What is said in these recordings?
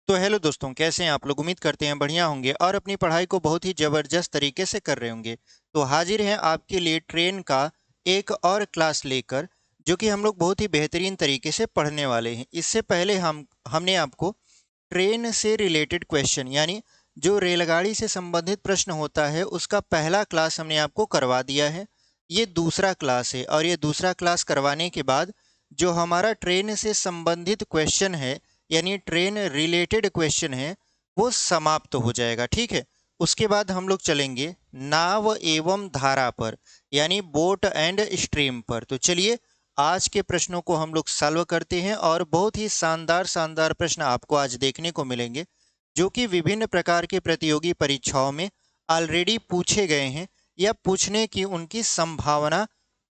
तो हेलो दोस्तों, कैसे हैं आप लोग। उम्मीद करते हैं बढ़िया होंगे और अपनी पढ़ाई को बहुत ही ज़बरदस्त तरीके से कर रहे होंगे। तो हाजिर हैं आपके लिए ट्रेन का एक और क्लास लेकर, जो कि हम लोग बहुत ही बेहतरीन तरीके से पढ़ने वाले हैं। इससे पहले हमने आपको ट्रेन से रिलेटेड क्वेश्चन, यानी जो रेलगाड़ी से संबंधित प्रश्न होता है, उसका पहला क्लास हमने आपको करवा दिया है। ये दूसरा क्लास है और ये दूसरा क्लास करवाने के बाद जो हमारा ट्रेन से संबंधित क्वेश्चन है, यानी ट्रेन रिलेटेड क्वेश्चन है, वो समाप्त हो जाएगा। ठीक है। उसके बाद हम लोग चलेंगे नाव एवं धारा पर, यानी बोट एंड स्ट्रीम पर। तो चलिए आज के प्रश्नों को हम लोग सॉल्व करते हैं और बहुत ही शानदार शानदार प्रश्न आपको आज देखने को मिलेंगे, जो कि विभिन्न प्रकार के प्रतियोगी परीक्षाओं में ऑलरेडी पूछे गए हैं या पूछने की उनकी संभावना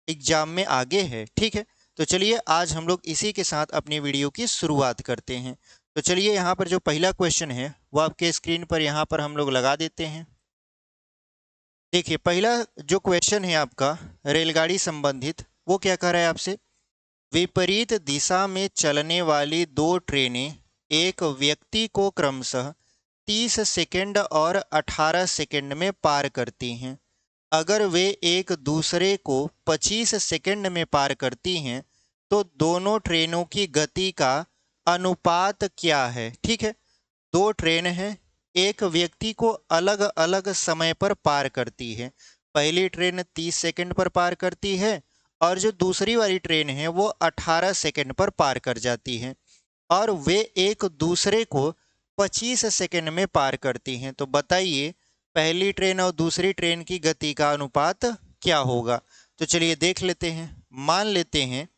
एग्जाम में आगे है। ठीक है। तो चलिए आज हम लोग इसी के साथ अपनी वीडियो की शुरुआत करते हैं। तो चलिए यहाँ पर जो पहला क्वेश्चन है वो आपके स्क्रीन पर यहाँ पर हम लोग लगा देते हैं। देखिए पहला जो क्वेश्चन है आपका रेलगाड़ी संबंधित, वो क्या कह रहा है आपसे। विपरीत दिशा में चलने वाली दो ट्रेनें एक व्यक्ति को क्रमशः 30 सेकंड और 18 सेकंड में पार करती हैं। अगर वे एक दूसरे को 25 सेकंड में पार करती हैं तो दोनों ट्रेनों की गति का अनुपात क्या है। ठीक है। दो ट्रेन हैं, एक व्यक्ति को अलग अलग समय पर पार करती है। पहली ट्रेन 30 सेकंड पर पार करती है और जो दूसरी वाली ट्रेन है वो 18 सेकंड पर पार कर जाती है, और वे एक दूसरे को 25 सेकंड में पार करती हैं। तो बताइए पहली ट्रेन और दूसरी ट्रेन की गति का अनुपात क्या होगा। तो चलिए देख लेते हैं। मान लेते हैं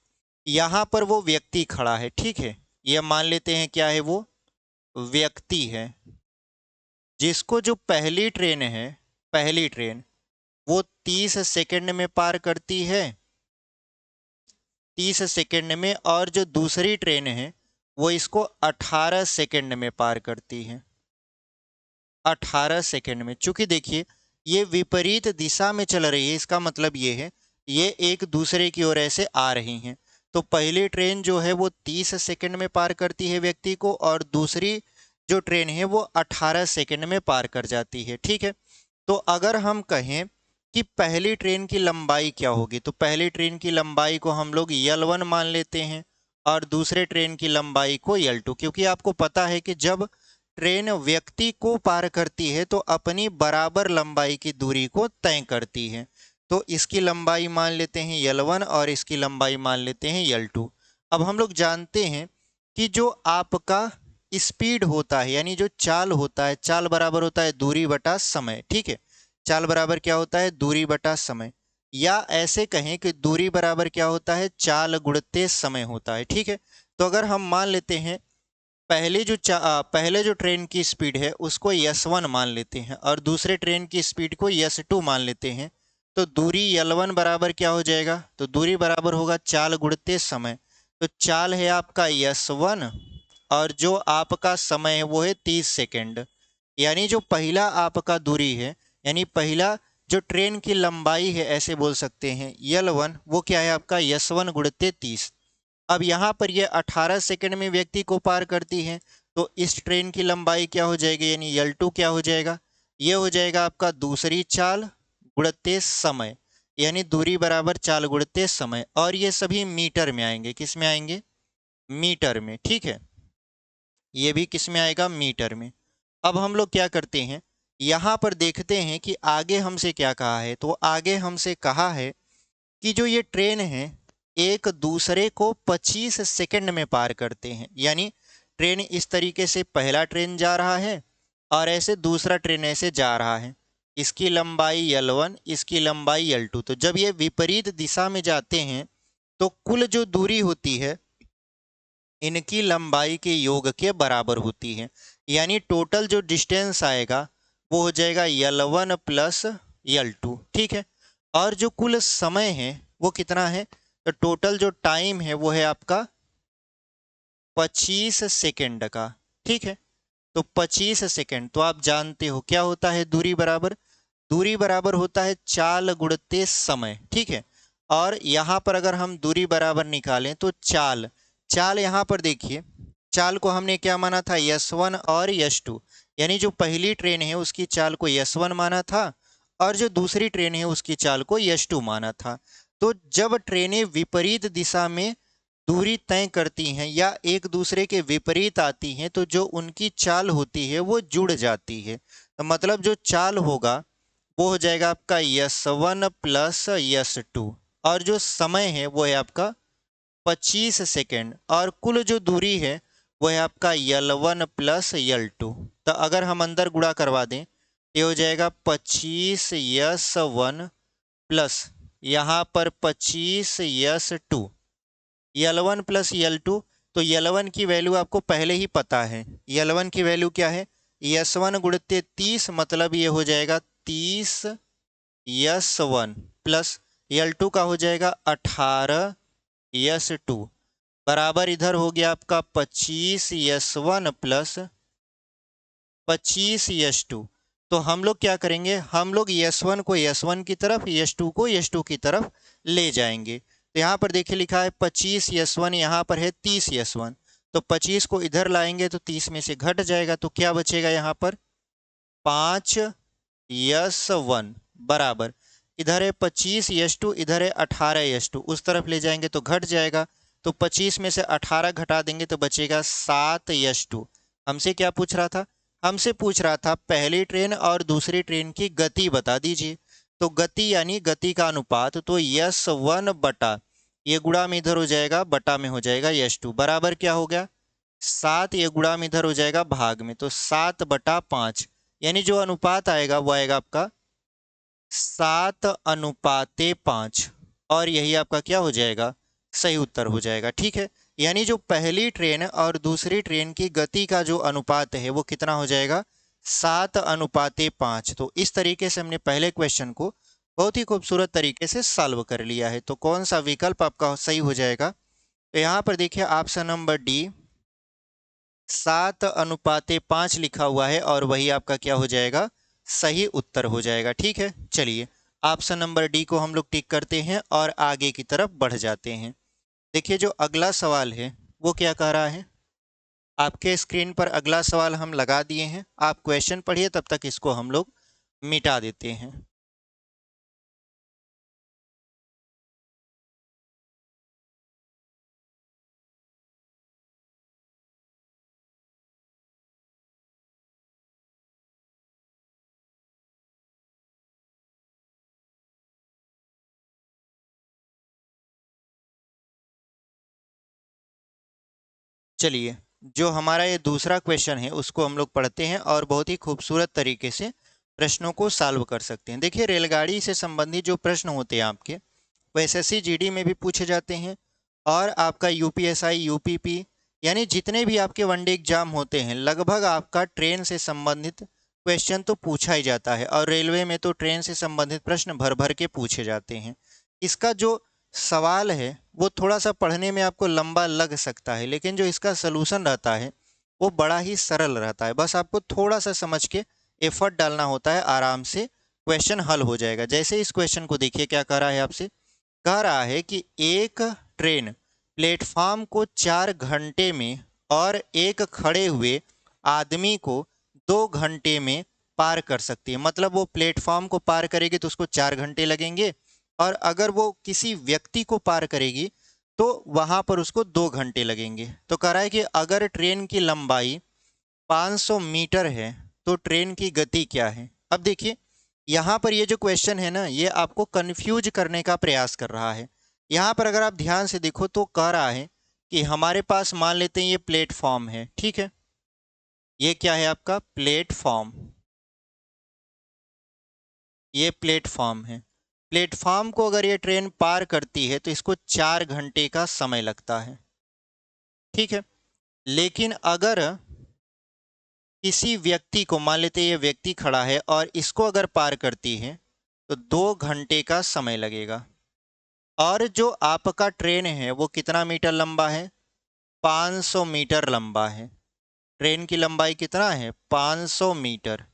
यहाँ पर वो व्यक्ति खड़ा है। ठीक है। यह मान लेते हैं क्या है, वो व्यक्ति है, जिसको जो पहली ट्रेन है, पहली ट्रेन वो 30 सेकंड में पार करती है, 30 सेकंड में, और जो दूसरी ट्रेन है वो इसको 18 सेकंड में पार करती है, 18 सेकंड में। चूंकि देखिए ये विपरीत दिशा में चल रही है, इसका मतलब ये है ये एक दूसरे की ओर ऐसे आ रही हैं। तो पहली ट्रेन जो है वो 30 सेकंड में पार करती है व्यक्ति को, और दूसरी जो ट्रेन है वो 18 सेकंड में पार कर जाती है। ठीक है। तो अगर हम कहें कि पहली ट्रेन की लंबाई क्या होगी, तो पहली ट्रेन की लंबाई को हम लोग L1 मान लेते हैं और दूसरे ट्रेन की लंबाई को L2, क्योंकि आपको पता है कि जब ट्रेन व्यक्ति को पार करती है तो अपनी बराबर लंबाई की दूरी को तय करती है। तो इसकी लंबाई मान लेते हैं L1 और इसकी लंबाई मान लेते हैं L2। अब हम लोग जानते हैं कि जो आपका स्पीड होता है, यानी जो चाल होता है, चाल बराबर होता है दूरी बटा समय। ठीक है। चाल बराबर क्या होता है, दूरी बटा समय, या ऐसे कहें कि दूरी बराबर क्या होता है, चाल गुणित समय होता है। ठीक है। तो अगर हम मान लेते हैं पहले जो ट्रेन की स्पीड है उसको S1 मान लेते हैं और दूसरे ट्रेन की स्पीड को S2 मान लेते हैं, तो दूरी L1 बराबर क्या हो जाएगा, तो दूरी बराबर होगा चाल गुणित समय। तो चाल है आपका S1 और जो आपका समय है वो है 30 सेकेंड। यानी जो पहला आपका दूरी है, यानी पहला जो ट्रेन की लंबाई है, ऐसे बोल सकते हैं L1, वो क्या है आपका S1 गुणित 30। अब यहाँ पर ये 18 सेकंड में व्यक्ति को पार करती है, तो इस ट्रेन की लंबाई क्या हो जाएगी, यानी L2 क्या हो जाएगा, ये हो जाएगा आपका दूसरी चाल गुणित समय, यानी दूरी बराबर चाल गुणित समय। और ये सभी मीटर में आएंगे, किस में आएंगे, मीटर में। ठीक है। ये भी किस में आएगा, मीटर में। अब हम लोग क्या करते हैं, यहाँ पर देखते हैं कि आगे हमसे क्या कहा है। तो आगे हमसे कहा है कि जो ये ट्रेन है एक दूसरे को 25 सेकंड में पार करते हैं, यानी ट्रेन इस तरीके से पहला ट्रेन जा रहा है और ऐसे दूसरा ट्रेन ऐसे जा रहा है, इसकी लंबाई L1, इसकी लंबाई L2। तो जब ये विपरीत दिशा में जाते हैं तो कुल जो दूरी होती है इनकी लंबाई के योग के बराबर होती है, यानी टोटल जो डिस्टेंस आएगा वो हो जाएगा L1 प्लस L2। ठीक है। और जो कुल समय है वो कितना है, तो टोटल जो टाइम है वो है आपका 25 सेकेंड का। ठीक है। तो 25 सेकेंड, तो आप जानते हो क्या होता है दूरी बराबर, दूरी बराबर होता है चाल गुणित समय। ठीक है। और यहाँ पर अगर हम दूरी बराबर निकालें तो चाल, चाल यहाँ पर देखिए चाल को हमने क्या माना था, S1 और S2, यानी जो पहली ट्रेन है उसकी चाल को S1 माना था और जो दूसरी ट्रेन है उसकी चाल को S2 माना था। तो जब ट्रेनें विपरीत दिशा में दूरी तय करती हैं या एक दूसरे के विपरीत आती हैं तो जो उनकी चाल होती है वो जुड़ जाती है। तो मतलब जो चाल होगा वो हो जाएगा आपका S1 प्लस S2 और जो समय है वो है आपका 25 सेकेंड और कुल जो दूरी है वो है आपका L1 प्लस L2। तो अगर हम अंदर गुणा करवा दें ये हो जाएगा 25S1 प्लस यहाँ पर 25S2, L1 प्लस L2। तो L1 की वैल्यू आपको पहले ही पता है, L1 की वैल्यू क्या है, S1 गुणित 30, मतलब ये हो जाएगा 30S1 प्लस L2 का हो जाएगा 18S2 बराबर इधर हो गया आपका 25S1 प्लस 25S2। तो हम लोग क्या करेंगे, हम लोग S1 को S1 की तरफ, S2 को S2 की तरफ ले जाएंगे। तो यहाँ पर देखिए लिखा है 25S1, यहाँ पर है 30S1। तो 25 को इधर लाएंगे तो 30 में से घट जाएगा तो क्या बचेगा यहाँ पर 5S1 बराबर इधर है 25S2, इधर है 18S2, उस तरफ ले जाएंगे तो घट जाएगा। तो 25 में से 18 घटा देंगे तो बचेगा 7S2। हमसे क्या पूछ रहा था, हमसे पूछ रहा था पहली ट्रेन और दूसरी ट्रेन की गति बता दीजिए। तो गति यानी गति का अनुपात, तो S1 बटा ये गुणा में इधर हो जाएगा, बटा में हो जाएगा S2 बराबर क्या हो गया 7, ये गुणा में इधर हो जाएगा भाग में, तो 7/5, यानी जो अनुपात आएगा वो आएगा आपका 7:5 और यही आपका क्या हो जाएगा, सही उत्तर हो जाएगा। ठीक है, यानी जो पहली ट्रेन और दूसरी ट्रेन की गति का जो अनुपात है वो कितना हो जाएगा 7:5। तो इस तरीके से हमने पहले क्वेश्चन को बहुत ही खूबसूरत तरीके से सॉल्व कर लिया है। तो कौन सा विकल्प आपका सही हो जाएगा, तो यहाँ पर देखिए ऑप्शन नंबर डी 7:5 लिखा हुआ है और वही आपका क्या हो जाएगा, सही उत्तर हो जाएगा। ठीक है, चलिए ऑप्शन नंबर डी को हम लोग टिक करते हैं और आगे की तरफ बढ़ जाते हैं। देखिए जो अगला सवाल है वो क्या कह रहा है, आपके स्क्रीन पर अगला सवाल हम लगा दिए हैं, आप क्वेश्चन पढ़िए, तब तक इसको हम लोग मिटा देते हैं। चलिए जो हमारा ये दूसरा क्वेश्चन है उसको हम लोग पढ़ते हैं और बहुत ही खूबसूरत तरीके से प्रश्नों को सॉल्व कर सकते हैं। देखिए रेलगाड़ी से संबंधित जो प्रश्न होते हैं आपके वो एसएससी जीडी में भी पूछे जाते हैं और आपका यूपीएसआई यूपीपी यानी जितने भी आपके वनडे एग्जाम होते हैं लगभग आपका ट्रेन से संबंधित क्वेश्चन तो पूछा ही जाता है और रेलवे में तो ट्रेन से संबंधित प्रश्न भर भर के पूछे जाते हैं। इसका जो सवाल है वो थोड़ा सा पढ़ने में आपको लंबा लग सकता है लेकिन जो इसका सलूशन रहता है वो बड़ा ही सरल रहता है, बस आपको थोड़ा सा समझ के एफर्ट डालना होता है, आराम से क्वेश्चन हल हो जाएगा। जैसे इस क्वेश्चन को देखिए क्या कह रहा है आपसे, कह रहा है कि एक ट्रेन प्लेटफॉर्म को 4 घंटे में और एक खड़े हुए आदमी को 2 घंटे में पार कर सकती है। मतलब वो प्लेटफॉर्म को पार करेगी तो उसको 4 घंटे लगेंगे और अगर वो किसी व्यक्ति को पार करेगी तो वहां पर उसको 2 घंटे लगेंगे। तो कह रहा है कि अगर ट्रेन की लंबाई 500 मीटर है तो ट्रेन की गति क्या है। अब देखिए यहाँ पर ये जो क्वेश्चन है ना ये आपको कंफ्यूज करने का प्रयास कर रहा है। यहाँ पर अगर आप ध्यान से देखो तो कह रहा है कि हमारे पास मान लेते हैं ये प्लेटफॉर्म है, ठीक है, ये क्या है आपका प्लेटफॉर्म, ये प्लेटफॉर्म है। प्लेटफॉर्म को अगर ये ट्रेन पार करती है तो इसको 4 घंटे का समय लगता है, ठीक है। लेकिन अगर किसी व्यक्ति को मान लेते ये व्यक्ति खड़ा है और इसको अगर पार करती है तो 2 घंटे का समय लगेगा। और जो आपका ट्रेन है वो कितना मीटर लंबा है, 500 मीटर लंबा है। ट्रेन की लंबाई कितना है 500 मीटर,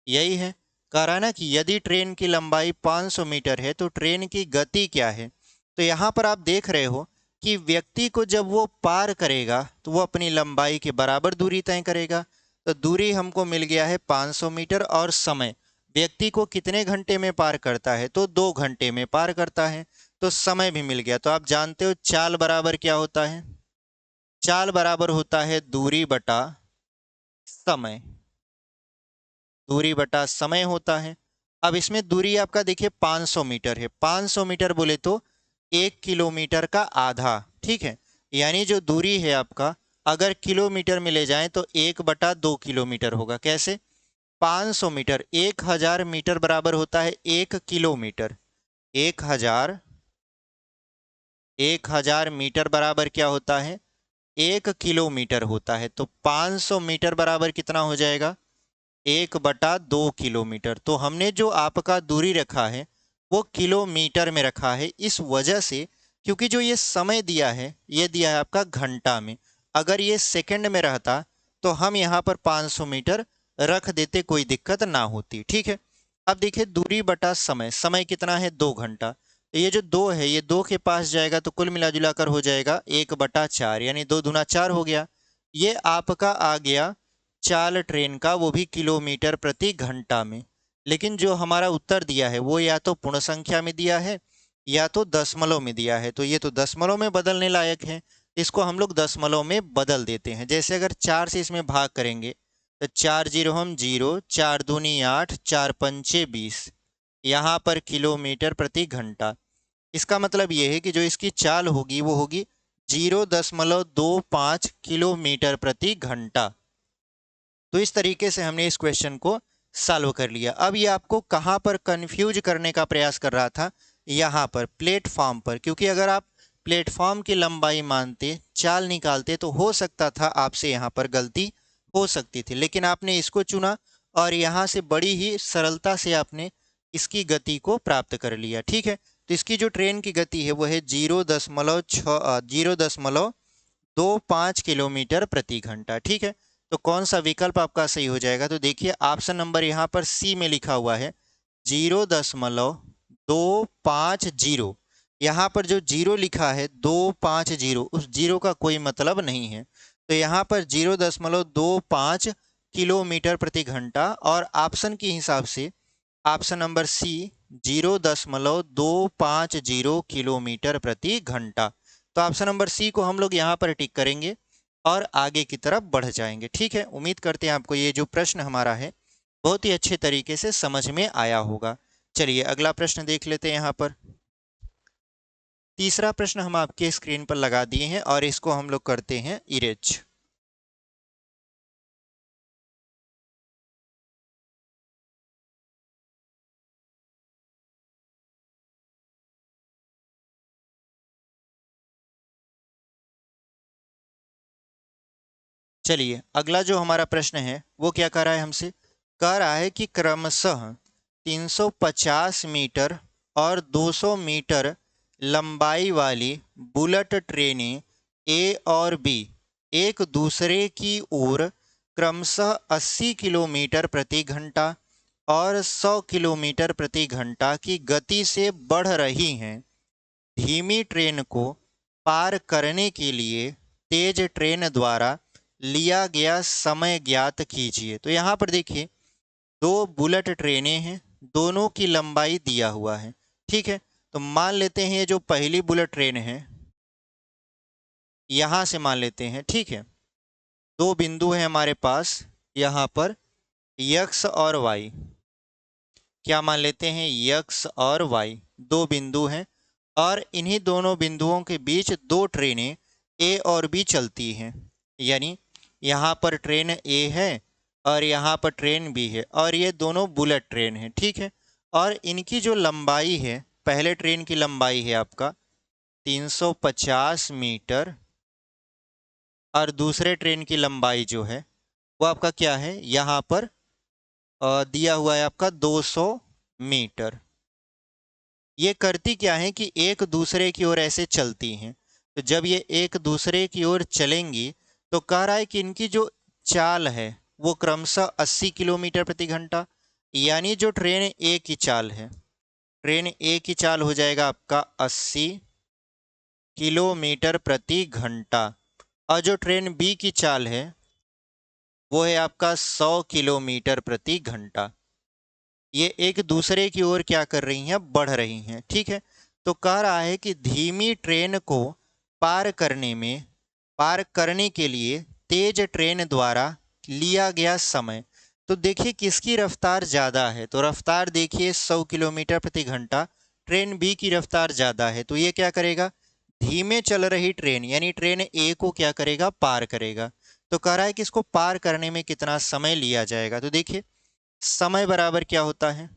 यही है। कह रहा है ना कि यदि ट्रेन की लंबाई 500 मीटर है तो ट्रेन की गति क्या है। तो यहाँ पर आप देख रहे हो कि व्यक्ति को जब वो पार करेगा तो वो अपनी लंबाई के बराबर दूरी तय करेगा। तो दूरी हमको मिल गया है 500 मीटर, और समय व्यक्ति को कितने घंटे में पार करता है, तो 2 घंटे में पार करता है। तो समय भी मिल गया। तो आप जानते हो चाल बराबर क्या होता है? चाल बराबर होता है दूरी बटा समय। दूरी बटा समय होता है। अब इसमें दूरी आपका देखिए 500 मीटर है। 500 मीटर बोले तो 1 किलोमीटर का आधा, ठीक है। यानी जो दूरी है आपका, अगर किलोमीटर में ले जाएं तो 1/2 किलोमीटर होगा। कैसे? 500 मीटर, 1000 मीटर बराबर होता है 1 किलोमीटर। 1000 मीटर बराबर क्या होता है? 1 किलोमीटर होता है। तो 500 मीटर बराबर कितना हो जाएगा? 1/2 किलोमीटर। तो हमने जो आपका दूरी रखा है वो किलोमीटर में रखा है, इस वजह से क्योंकि जो ये समय दिया है ये दिया है आपका घंटा में। अगर ये सेकंड में रहता तो हम यहाँ पर 500 मीटर रख देते, कोई दिक्कत ना होती, ठीक है। अब देखिए दूरी बटा समय, समय कितना है? 2 घंटा। तो ये जो 2 है ये 2 के पास जाएगा तो कुल मिला जुला कर हो जाएगा 1/4, यानी 2 दूना 4 हो गया। ये आपका आ गया चाल ट्रेन का, वो भी किलोमीटर प्रति घंटा में। लेकिन जो हमारा उत्तर दिया है वो या तो पूर्ण संख्या में दिया है या तो दशमलव में दिया है। तो ये तो दशमलव में बदलने लायक है, इसको हम लोग दशमलव में बदल देते हैं। जैसे अगर 4 से इसमें भाग करेंगे तो 4 जीरो हम 0, 4 दूनी 8, 4 पंचे 20, यहाँ पर किलोमीटर प्रति घंटा। इसका मतलब ये है कि जो इसकी चाल होगी वो होगी 0.25 किलोमीटर प्रति घंटा। तो इस तरीके से हमने इस क्वेश्चन को सॉल्व कर लिया। अब ये आपको कहाँ पर कंफ्यूज करने का प्रयास कर रहा था? यहाँ पर प्लेटफॉर्म पर, क्योंकि अगर आप प्लेटफॉर्म की लंबाई मानते, चाल निकालते तो हो सकता था आपसे यहाँ पर गलती हो सकती थी, लेकिन आपने इसको चुना और यहाँ से बड़ी ही सरलता से आपने इसकी गति को प्राप्त कर लिया, ठीक है। तो इसकी जो ट्रेन की गति है वो है 0.25 किलोमीटर प्रति घंटा, ठीक है। तो कौन सा विकल्प आपका सही हो जाएगा? तो देखिए ऑप्शन नंबर यहाँ पर सी में लिखा हुआ है 0.250। यहाँ पर जो जीरो लिखा है 250, उस जीरो का कोई मतलब नहीं है। तो यहाँ पर 0.25 किलोमीटर प्रति घंटा, और ऑप्शन के हिसाब से ऑप्शन नंबर सी 0.250 किलोमीटर प्रति घंटा। तो ऑप्शन नंबर सी को हम लोग यहाँ पर टिक करेंगे और आगे की तरफ बढ़ जाएंगे, ठीक है। उम्मीद करते हैं आपको ये जो प्रश्न हमारा है बहुत ही अच्छे तरीके से समझ में आया होगा। चलिए अगला प्रश्न देख लेते हैं। यहाँ पर तीसरा प्रश्न हम आपके स्क्रीन पर लगा दिए हैं और इसको हम लोग करते हैं इरेज। चलिए अगला जो हमारा प्रश्न है वो क्या कह रहा है हमसे? कह रहा है कि क्रमशः 350 मीटर और 200 मीटर लंबाई वाली बुलेट ट्रेनें ए और बी एक दूसरे की ओर क्रमशः 80 किलोमीटर प्रति घंटा और 100 किलोमीटर प्रति घंटा की गति से बढ़ रही हैं। धीमी ट्रेन को पार करने के लिए तेज ट्रेन द्वारा लिया गया समय ज्ञात कीजिए। तो यहाँ पर देखिए 2 बुलेट ट्रेनें हैं, दोनों की लंबाई दिया हुआ है, ठीक है। तो मान लेते हैं ये जो पहली बुलेट ट्रेन है यहाँ से मान लेते हैं, ठीक है। 2 बिंदु हैं हमारे पास यहाँ पर x और y। क्या मान लेते हैं? x और y 2 बिंदु हैं, और इन्हीं दोनों बिंदुओं के बीच 2 ट्रेनें A और B चलती हैं। यानी यहाँ पर ट्रेन A है और यहाँ पर ट्रेन B है, और ये दोनों बुलेट ट्रेन है, ठीक है। और इनकी जो लंबाई है, पहले ट्रेन की लंबाई है आपका 350 मीटर, और दूसरे ट्रेन की लंबाई जो है वो आपका क्या है, यहाँ पर दिया हुआ है आपका 200 मीटर। ये करती क्या है कि एक दूसरे की ओर ऐसे चलती हैं। तो जब ये एक दूसरे की ओर चलेंगी तो कह रहा है कि इनकी जो चाल है वो क्रमशः 80 किलोमीटर प्रति घंटा, यानी जो ट्रेन ए की चाल है, ट्रेन ए की चाल हो जाएगा आपका 80 किलोमीटर प्रति घंटा। और जो ट्रेन बी की चाल है वो है आपका 100 किलोमीटर प्रति घंटा। ये एक दूसरे की ओर क्या कर रही हैं, बढ़ रही हैं। ठीक है, तो कह रहा है कि धीमी ट्रेन को पार करने के लिए तेज ट्रेन द्वारा लिया गया समय। तो देखिए किसकी रफ्तार ज़्यादा है, तो रफ्तार देखिए 100 किलोमीटर प्रति घंटा, ट्रेन बी की रफ्तार ज़्यादा है, तो ये क्या करेगा, धीमे चल रही ट्रेन यानी ट्रेन ए को क्या करेगा, पार करेगा। तो कह रहा है कि इसको पार करने में कितना समय लिया जाएगा। तो देखिए समय बराबर क्या होता है,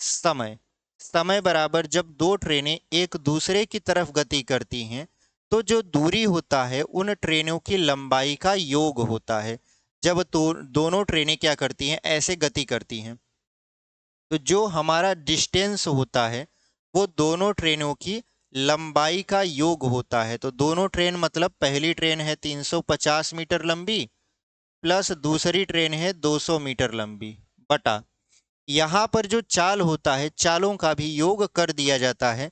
समय समय बराबर जब दो ट्रेनें एक दूसरे की तरफ गति करती हैं तो जो दूरी होता है उन ट्रेनों की लंबाई का योग होता है। जब तो दोनों ट्रेनें क्या करती हैं, ऐसे गति करती हैं, तो जो हमारा डिस्टेंस होता है वो दोनों ट्रेनों की लंबाई का योग होता है। तो दोनों ट्रेन मतलब पहली ट्रेन है 350 मीटर लंबी प्लस दूसरी ट्रेन है 200 मीटर लंबी, बटा यहाँ पर जो चाल होता है चालों का भी योग कर दिया जाता है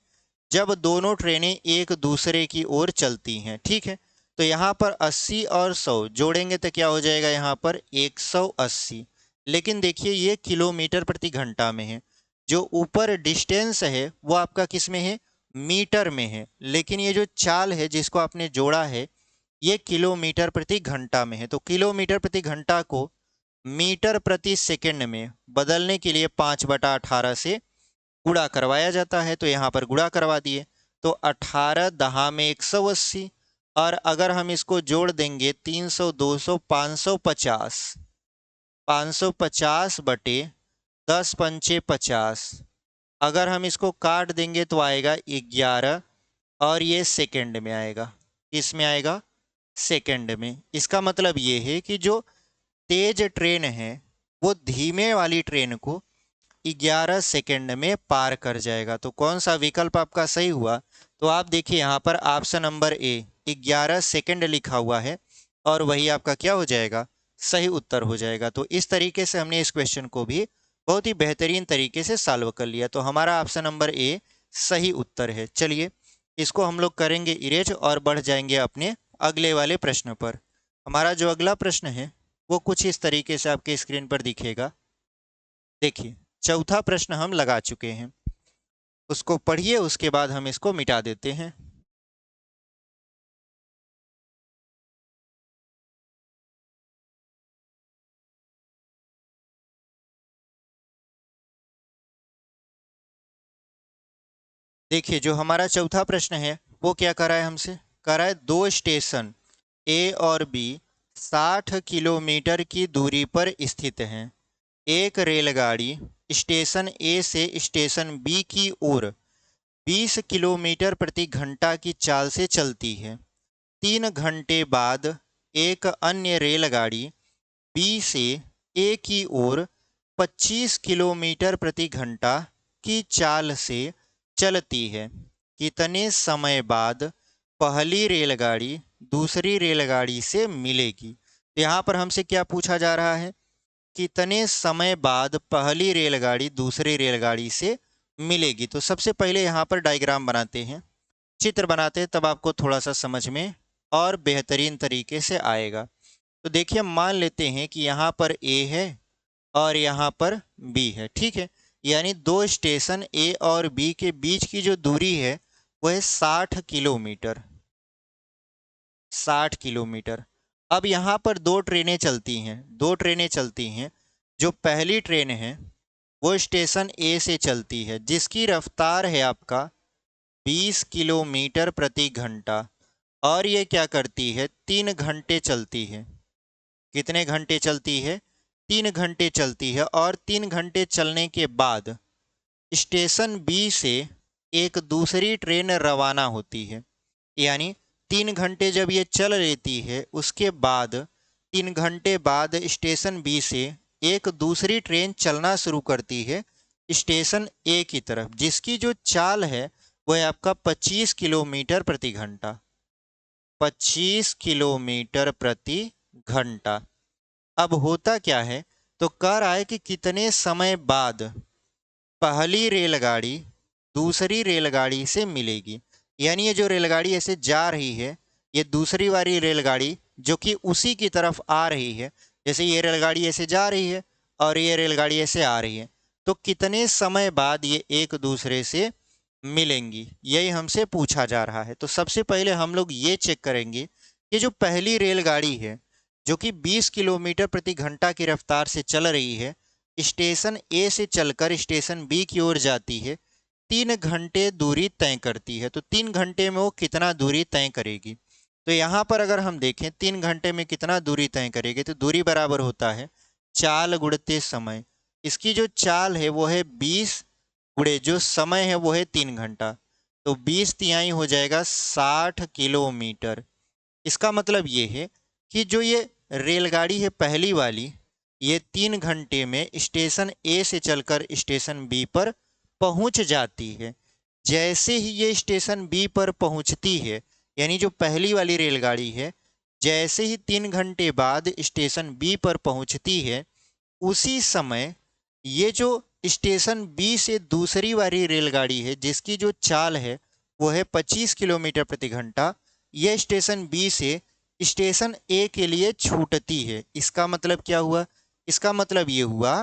जब दोनों ट्रेनें एक दूसरे की ओर चलती हैं। ठीक है, तो यहाँ पर 80 और 100 जोड़ेंगे तो क्या हो जाएगा, यहाँ पर 180। लेकिन देखिए ये किलोमीटर प्रति घंटा में है, जो ऊपर डिस्टेंस है वो आपका किस में है, मीटर में है, लेकिन ये जो चाल है जिसको आपने जोड़ा है ये किलोमीटर प्रति घंटा में है। तो किलोमीटर प्रति घंटा को मीटर प्रति सेकंड में बदलने के लिए 5/18 से गुणा करवाया जाता है। तो यहाँ पर गुणा करवा दिए तो 18 दहा में 180, और अगर हम इसको जोड़ देंगे 300 200 550, 550 बटे 10 पंचे 50, अगर हम इसको काट देंगे तो आएगा 11, और ये सेकंड में आएगा, किस में आएगा, सेकंड में। इसका मतलब ये है कि जो तेज ट्रेन है वो धीमे वाली ट्रेन को 11 सेकंड में पार कर जाएगा। तो कौन सा विकल्प आपका सही हुआ, तो आप देखिए यहाँ पर ऑप्शन नंबर ए 11 सेकंड लिखा हुआ है और वही आपका क्या हो जाएगा, सही उत्तर हो जाएगा। तो इस तरीके से हमने इस क्वेश्चन को भी बहुत ही बेहतरीन तरीके से सॉल्व कर लिया। तो हमारा ऑप्शन नंबर ए सही उत्तर है। चलिए इसको हम लोग करेंगे इरेज और बढ़ जाएंगे अपने अगले वाले प्रश्न पर। हमारा जो अगला प्रश्न है वो कुछ इस तरीके से आपके स्क्रीन पर दिखेगा। देखिए चौथा प्रश्न हम लगा चुके हैं, उसको पढ़िए उसके बाद हम इसको मिटा देते हैं। देखिए जो हमारा चौथा प्रश्न है वो क्या कर रहा है हमसे, कर रहा है दो स्टेशन ए और बी 60 किलोमीटर की दूरी पर स्थित हैं। एक रेलगाड़ी स्टेशन ए से स्टेशन बी की ओर 20 किलोमीटर प्रति घंटा की चाल से चलती है। 3 घंटे बाद एक अन्य रेलगाड़ी बी से ए की ओर 25 किलोमीटर प्रति घंटा की चाल से चलती है। कितने समय बाद पहली रेलगाड़ी दूसरी रेलगाड़ी से मिलेगी। तो यहाँ पर हमसे क्या पूछा जा रहा है, कितने समय बाद पहली रेलगाड़ी दूसरी रेलगाड़ी से मिलेगी। तो सबसे पहले यहाँ पर डायग्राम बनाते हैं, चित्र बनाते हैं, तब आपको थोड़ा सा समझ में और बेहतरीन तरीके से आएगा। तो देखिए मान लेते हैं कि यहाँ पर ए है और यहाँ पर बी है। ठीक है, यानी दो स्टेशन ए और बी के बीच की जो दूरी है वो है 60 किलोमीटर, 60 किलोमीटर। अब यहाँ पर दो ट्रेनें चलती हैं। जो पहली ट्रेन है वो स्टेशन ए से चलती है जिसकी रफ्तार है आपका 20 किलोमीटर प्रति घंटा, और ये क्या करती है, 3 घंटे चलती है। कितने घंटे चलती है, 3 घंटे चलती है। और 3 घंटे चलने के बाद स्टेशन बी से एक दूसरी ट्रेन रवाना होती है। यानी 3 घंटे जब ये चल लेती है उसके बाद 3 घंटे बाद स्टेशन बी से एक दूसरी ट्रेन चलना शुरू करती है स्टेशन ए की तरफ, जिसकी जो चाल है वह है आपका 25 किलोमीटर प्रति घंटा, 25 किलोमीटर प्रति घंटा। अब होता क्या है, तो कह रहा है कि कितने समय बाद पहली रेलगाड़ी दूसरी रेलगाड़ी से मिलेगी। यानी ये जो रेलगाड़ी ऐसे जा रही है, ये दूसरी वाली रेलगाड़ी जो कि उसी की तरफ आ रही है, जैसे ये रेलगाड़ी ऐसे जा रही है और ये रेलगाड़ी ऐसे आ रही है, तो कितने समय बाद ये एक दूसरे से मिलेंगी, यही हमसे पूछा जा रहा है। तो सबसे पहले हम लोग ये चेक करेंगे कि जो पहली रेलगाड़ी है जो कि 20 किलोमीटर प्रति घंटा की रफ्तार से चल रही है, स्टेशन ए से चलकर स्टेशन बी की ओर जाती है, 3 घंटे दूरी तय करती है। तो 3 घंटे में वो कितना दूरी तय करेगी? तो यहाँ पर अगर हम देखें 3 घंटे में कितना दूरी तय करेगी, तो दूरी बराबर होता है चाल गुणते समय। इसकी जो चाल है वो है 20 गुणे जो समय है वो है 3 घंटा, तो 20 तिहाई हो जाएगा 60 किलोमीटर। इसका मतलब ये है कि जो ये रेलगाड़ी है पहली वाली, ये 3 घंटे में स्टेशन ए से चलकर स्टेशन बी पर पहुंच जाती है। जैसे ही ये स्टेशन बी पर पहुंचती है, यानी जो पहली वाली रेलगाड़ी है जैसे ही 3 घंटे बाद स्टेशन बी पर पहुंचती है, उसी समय ये जो स्टेशन बी से दूसरी वाली रेलगाड़ी है जिसकी जो चाल है वो है 25 किलोमीटर प्रति घंटा, यह स्टेशन बी से स्टेशन ए के लिए छूटती है। इसका मतलब क्या हुआ? इसका मतलब ये हुआ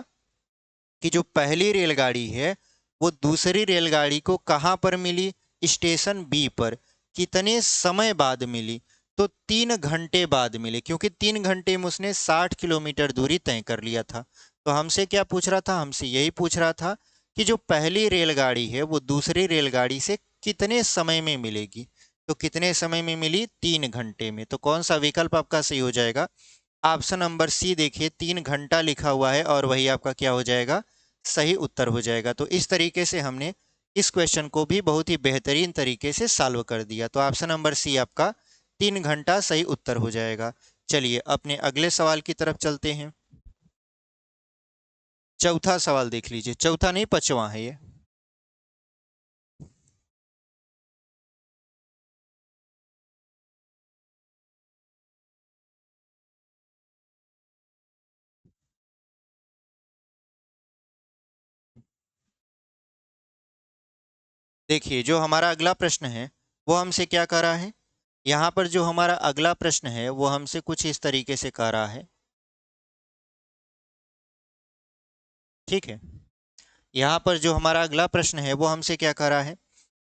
कि जो पहली रेलगाड़ी है वो दूसरी रेलगाड़ी को कहाँ पर मिली? स्टेशन बी पर। कितने समय बाद मिली? तो 3 घंटे बाद मिली, क्योंकि 3 घंटे में उसने 60 किलोमीटर दूरी तय कर लिया था। तो हमसे क्या पूछ रहा था? हमसे यही पूछ रहा था कि जो पहली रेलगाड़ी है वो दूसरी रेलगाड़ी से कितने समय में मिलेगी। तो कितने समय में मिली? 3 घंटे में। तो कौन सा विकल्प आपका सही हो जाएगा? ऑप्शन नंबर सी देखिए, 3 घंटा लिखा हुआ है और वही आपका क्या हो जाएगा? सही उत्तर हो जाएगा। तो इस तरीके से हमने इस क्वेश्चन को भी बहुत ही बेहतरीन तरीके से सॉल्व कर दिया। तो ऑप्शन नंबर सी आपका 3 घंटा सही उत्तर हो जाएगा। चलिए अपने अगले सवाल की तरफ चलते हैं। चौथा सवाल देख लीजिए, चौथा नहीं 5वां है ये। देखिए जो हमारा अगला प्रश्न है वो हमसे क्या कह रहा है? यहाँ पर जो हमारा अगला प्रश्न है वो हमसे कुछ इस तरीके से कह रहा है, ठीक है। यहाँ पर जो हमारा अगला प्रश्न है वो हमसे क्या कह रहा है?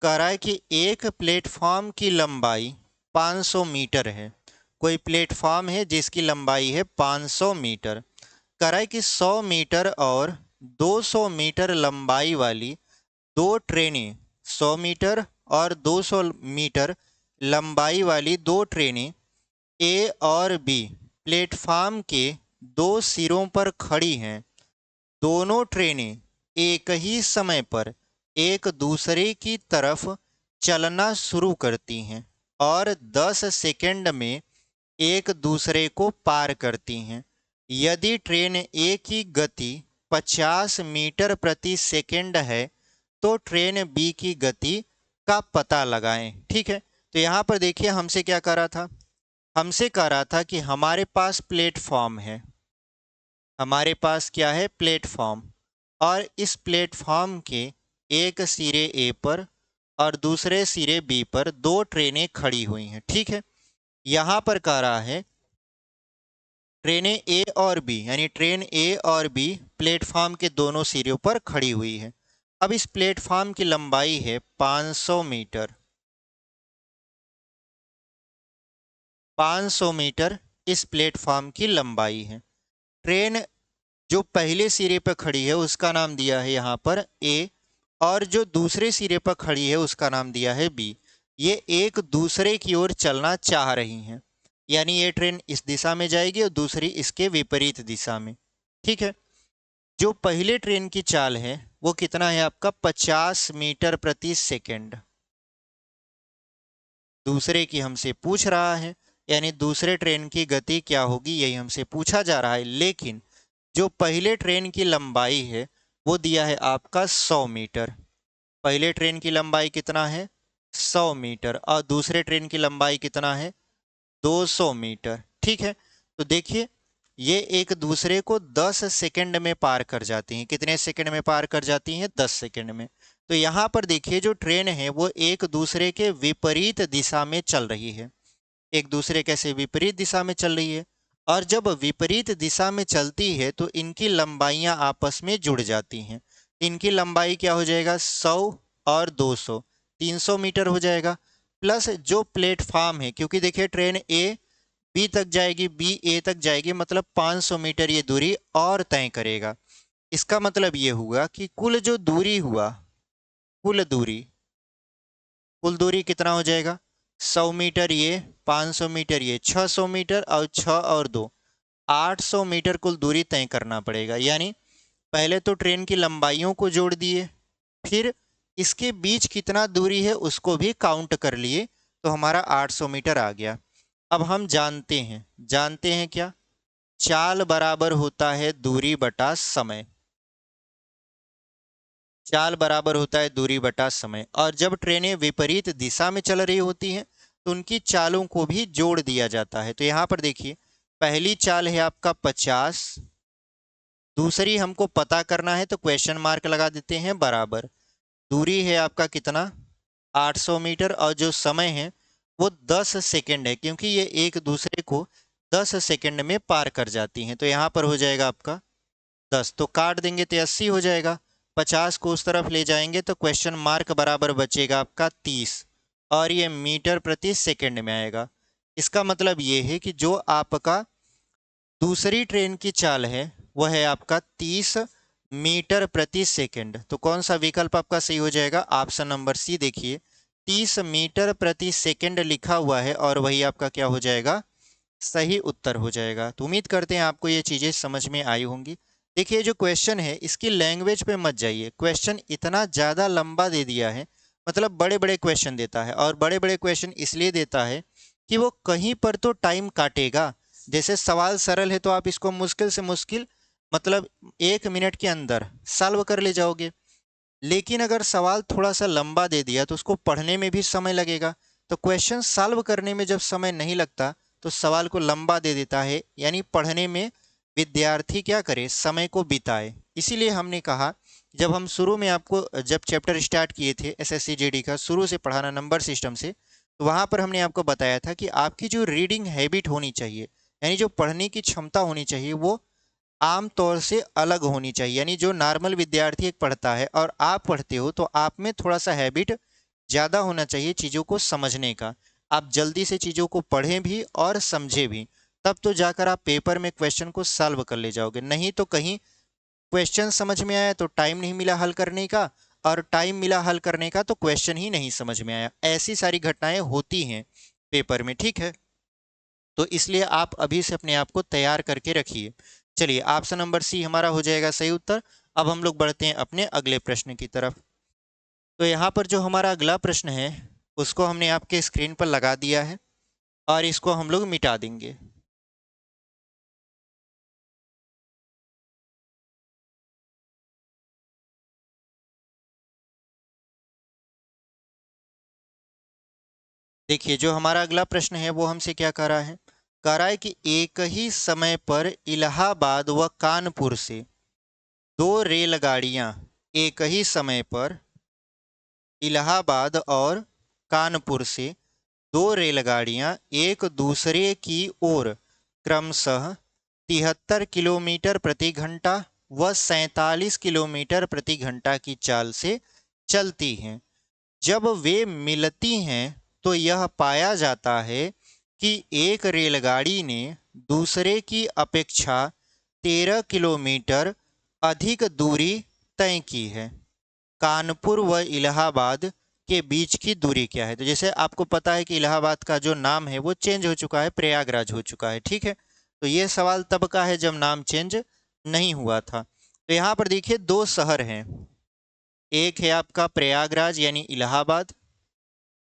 कह रहा है कि एक प्लेटफॉर्म की लंबाई 500 मीटर है। कोई प्लेटफॉर्म है जिसकी लंबाई है 500 मीटर। कह रहा है कि 100 मीटर और 200 मीटर लंबाई वाली दो ट्रेनें, 100 मीटर और 200 मीटर लंबाई वाली दो ट्रेनें ए और बी प्लेटफॉर्म के दो सिरों पर खड़ी हैं। दोनों ट्रेनें एक ही समय पर एक दूसरे की तरफ चलना शुरू करती हैं और 10 सेकंड में एक दूसरे को पार करती हैं। यदि ट्रेन ए की गति 50 मीटर प्रति सेकंड है तो ट्रेन बी की गति का पता लगाएं। ठीक है, तो यहाँ पर देखिए हमसे क्या कह रहा था? हमसे कह रहा था कि हमारे पास प्लेटफॉर्म है, हमारे पास क्या है? प्लेटफॉर्म। और इस प्लेटफॉर्म के एक सिरे ए पर और दूसरे सिरे बी पर दो ट्रेनें खड़ी हुई हैं, ठीक है। यहाँ पर कह रहा है ट्रेनें ए और बी, यानी ट्रेन ए और बी प्लेटफॉर्म के दोनों सिरों पर खड़ी हुई है। अब इस प्लेटफॉर्म की लंबाई है 500 मीटर। 500 मीटर इस प्लेटफॉर्म की लंबाई है। ट्रेन जो पहले सिरे पर खड़ी है उसका नाम दिया है यहाँ पर ए, और जो दूसरे सिरे पर खड़ी है उसका नाम दिया है बी। ये एक दूसरे की ओर चलना चाह रही हैं, यानी ये ट्रेन इस दिशा में जाएगी और दूसरी इसके विपरीत दिशा में, ठीक है। जो पहले ट्रेन की चाल है वो कितना है आपका? 50 मीटर प्रति सेकंड। दूसरे की हमसे पूछ रहा है, यानी दूसरे ट्रेन की गति क्या होगी यही हमसे पूछा जा रहा है। लेकिन जो पहले ट्रेन की लंबाई है वो दिया है आपका 100 मीटर। पहले ट्रेन की लंबाई कितना है? 100 मीटर। और दूसरे ट्रेन की लंबाई कितना है? 200 मीटर, ठीक है। तो देखिए ये एक दूसरे को 10 सेकंड में पार कर जाती हैं। कितने सेकंड में पार कर जाती हैं? 10 सेकंड में। तो यहाँ पर देखिए जो ट्रेन है वो एक दूसरे के विपरीत दिशा में चल रही है। एक दूसरे कैसे विपरीत दिशा में चल रही है, और जब विपरीत दिशा में चलती है तो इनकी लंबाइयां आपस में जुड़ जाती हैं। इनकी लंबाई क्या हो जाएगा, 100 और 200, 300 मीटर हो जाएगा। प्लस जो प्लेटफॉर्म है, क्योंकि देखिए ट्रेन ए बी तक जाएगी, बी ए तक जाएगी, मतलब 500 मीटर ये दूरी और तय करेगा। इसका मतलब ये हुआ कि कुल जो दूरी हुआ, कुल दूरी, कुल दूरी कितना हो जाएगा, 100 मीटर ये, 500 मीटर ये, 600 मीटर, और 6 और 2 800 मीटर कुल दूरी तय करना पड़ेगा। यानी पहले तो ट्रेन की लंबाइयों को जोड़ दिए, फिर इसके बीच कितना दूरी है उसको भी काउंट कर लिए, तो हमारा 800 मीटर आ गया। अब हम जानते हैं क्या, चाल बराबर होता है दूरी बटा समय। चाल बराबर होता है दूरी बटा समय, और जब ट्रेनें विपरीत दिशा में चल रही होती हैं तो उनकी चालों को भी जोड़ दिया जाता है। तो यहाँ पर देखिए पहली चाल है आपका 50, दूसरी हमको पता करना है तो क्वेश्चन मार्क लगा देते हैं बराबर। दूरी है आपका कितना, 800 मीटर, और जो समय है वो 10 सेकेंड है, क्योंकि ये एक दूसरे को 10 सेकेंड में पार कर जाती हैं। तो यहाँ पर हो जाएगा आपका 10, तो काट देंगे तो 80 हो जाएगा। 50 को उस तरफ ले जाएंगे तो क्वेश्चन मार्क बराबर बचेगा आपका 30, और ये मीटर प्रति सेकेंड में आएगा। इसका मतलब ये है कि जो आपका दूसरी ट्रेन की चाल है वह है आपका 30 मीटर प्रति सेकेंड। तो कौन सा विकल्प आपका सही हो जाएगा, ऑप्शन नंबर सी। देखिए 30 मीटर प्रति सेकेंड लिखा हुआ है, और वही आपका क्या हो जाएगा, सही उत्तर हो जाएगा। तो उम्मीद करते हैं आपको ये चीज़ें समझ में आई होंगी। देखिए जो क्वेश्चन है इसकी लैंग्वेज पे मत जाइए, क्वेश्चन इतना ज़्यादा लंबा दे दिया है, मतलब बड़े बड़े क्वेश्चन देता है, और बड़े बड़े क्वेश्चन इसलिए देता है कि वो कहीं पर तो टाइम काटेगा। जैसे सवाल सरल है तो आप इसको मुश्किल से मुश्किल, मतलब 1 मिनट के अंदर सॉल्व कर ले जाओगे, लेकिन अगर सवाल थोड़ा सा लंबा दे दिया तो उसको पढ़ने में भी समय लगेगा। तो क्वेश्चन सॉल्व करने में जब समय नहीं लगता तो सवाल को लंबा दे देता है, यानी पढ़ने में विद्यार्थी क्या करे, समय को बिताए। इसीलिए हमने कहा, जब हम शुरू में आपको जब चैप्टर स्टार्ट किए थे एसएससी जीडी का शुरू से पढ़ाना नंबर सिस्टम से, तो वहाँ पर हमने आपको बताया था कि आपकी जो रीडिंग हैबिट होनी चाहिए, यानी जो पढ़ने की क्षमता होनी चाहिए, वो आम तौर से अलग होनी चाहिए। यानी जो नॉर्मल विद्यार्थी एक पढ़ता है और आप पढ़ते हो, तो आप में थोड़ा सा हैबिट ज़्यादा होना चाहिए चीज़ों को समझने का। आप जल्दी से चीज़ों को पढ़ें भी और समझें भी, तब तो जाकर आप पेपर में क्वेश्चन को सॉल्व कर ले जाओगे। नहीं तो कहीं क्वेश्चन समझ में आया तो टाइम नहीं मिला हल करने का, और टाइम मिला हल करने का तो क्वेश्चन ही नहीं समझ में आया। ऐसी सारी घटनाएं होती हैं पेपर में, ठीक है। तो इसलिए आप अभी से अपने आप को तैयार करके रखिए। चलिए ऑप्शन नंबर सी हमारा हो जाएगा सही उत्तर। अब हम लोग बढ़ते हैं अपने अगले प्रश्न की तरफ। तो यहाँ पर जो हमारा अगला प्रश्न है उसको हमने आपके स्क्रीन पर लगा दिया है, और इसको हम लोग मिटा देंगे। देखिए जो हमारा अगला प्रश्न है वो हमसे क्या कह रहा है, कह रहा है कि एक ही समय पर इलाहाबाद व कानपुर से दो रेलगाड़ियां, एक ही समय पर इलाहाबाद और कानपुर से दो रेलगाड़ियां एक दूसरे की ओर क्रमशः 73 किलोमीटर प्रति घंटा व 47 किलोमीटर प्रति घंटा की चाल से चलती हैं। जब वे मिलती हैं तो यह पाया जाता है कि एक रेलगाड़ी ने दूसरे की अपेक्षा 13 किलोमीटर अधिक दूरी तय की है। कानपुर व इलाहाबाद के बीच की दूरी क्या है। तो जैसे आपको पता है कि इलाहाबाद का जो नाम है वो चेंज हो चुका है, प्रयागराज हो चुका है, ठीक है। तो ये सवाल तब का है जब नाम चेंज नहीं हुआ था। तो यहाँ पर देखिए दो शहर हैं, एक है आपका प्रयागराज यानी इलाहाबाद,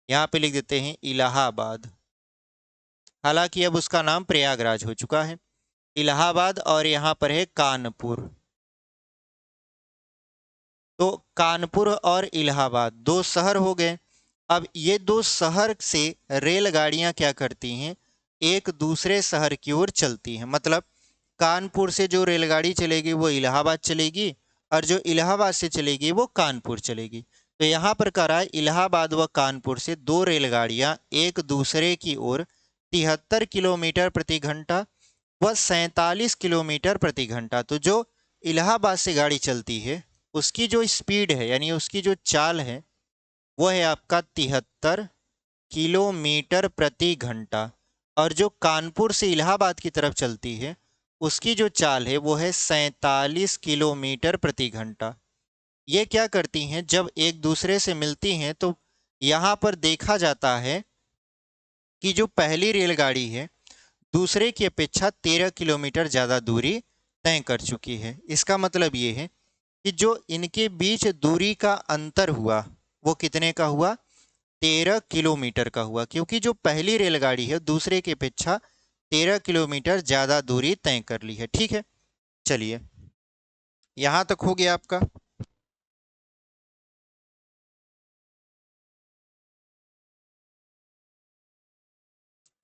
यहाँ पे लिख देते हैं इलाहाबाद, हालांकि अब उसका नाम प्रयागराज हो चुका है, इलाहाबाद। और यहाँ पर है कानपुर। तो कानपुर और इलाहाबाद दो शहर हो गए। अब ये दो शहर से रेलगाड़ियां क्या करती हैं, एक दूसरे शहर की ओर चलती हैं। मतलब कानपुर से जो रेलगाड़ी चलेगी वो इलाहाबाद चलेगी, और जो इलाहाबाद से चलेगी वो कानपुर चलेगी। तो यहाँ पर कह रहा है इलाहाबाद व कानपुर से दो रेलगाड़ियां एक दूसरे की ओर 73 किलोमीटर प्रति घंटा व 47 किलोमीटर प्रति घंटा। तो जो इलाहाबाद से गाड़ी चलती है उसकी जो स्पीड है यानी उसकी जो चाल है वो है आपका 73 किलोमीटर प्रति घंटा, और जो कानपुर से इलाहाबाद की तरफ चलती है उसकी जो चाल है वो है 47 किलोमीटर प्रति घंटा। ये क्या करती हैं, जब एक दूसरे से मिलती हैं तो यहाँ पर देखा जाता है कि जो पहली रेलगाड़ी है दूसरे की अपेक्षा 13 किलोमीटर ज़्यादा दूरी तय कर चुकी है। इसका मतलब ये है कि जो इनके बीच दूरी का अंतर हुआ वो कितने का हुआ, 13 किलोमीटर का हुआ, क्योंकि जो पहली रेलगाड़ी है दूसरे की अपेक्षा 13 किलोमीटर ज़्यादा दूरी तय कर ली है। ठीक है, चलिए यहाँ तक हो गया आपका।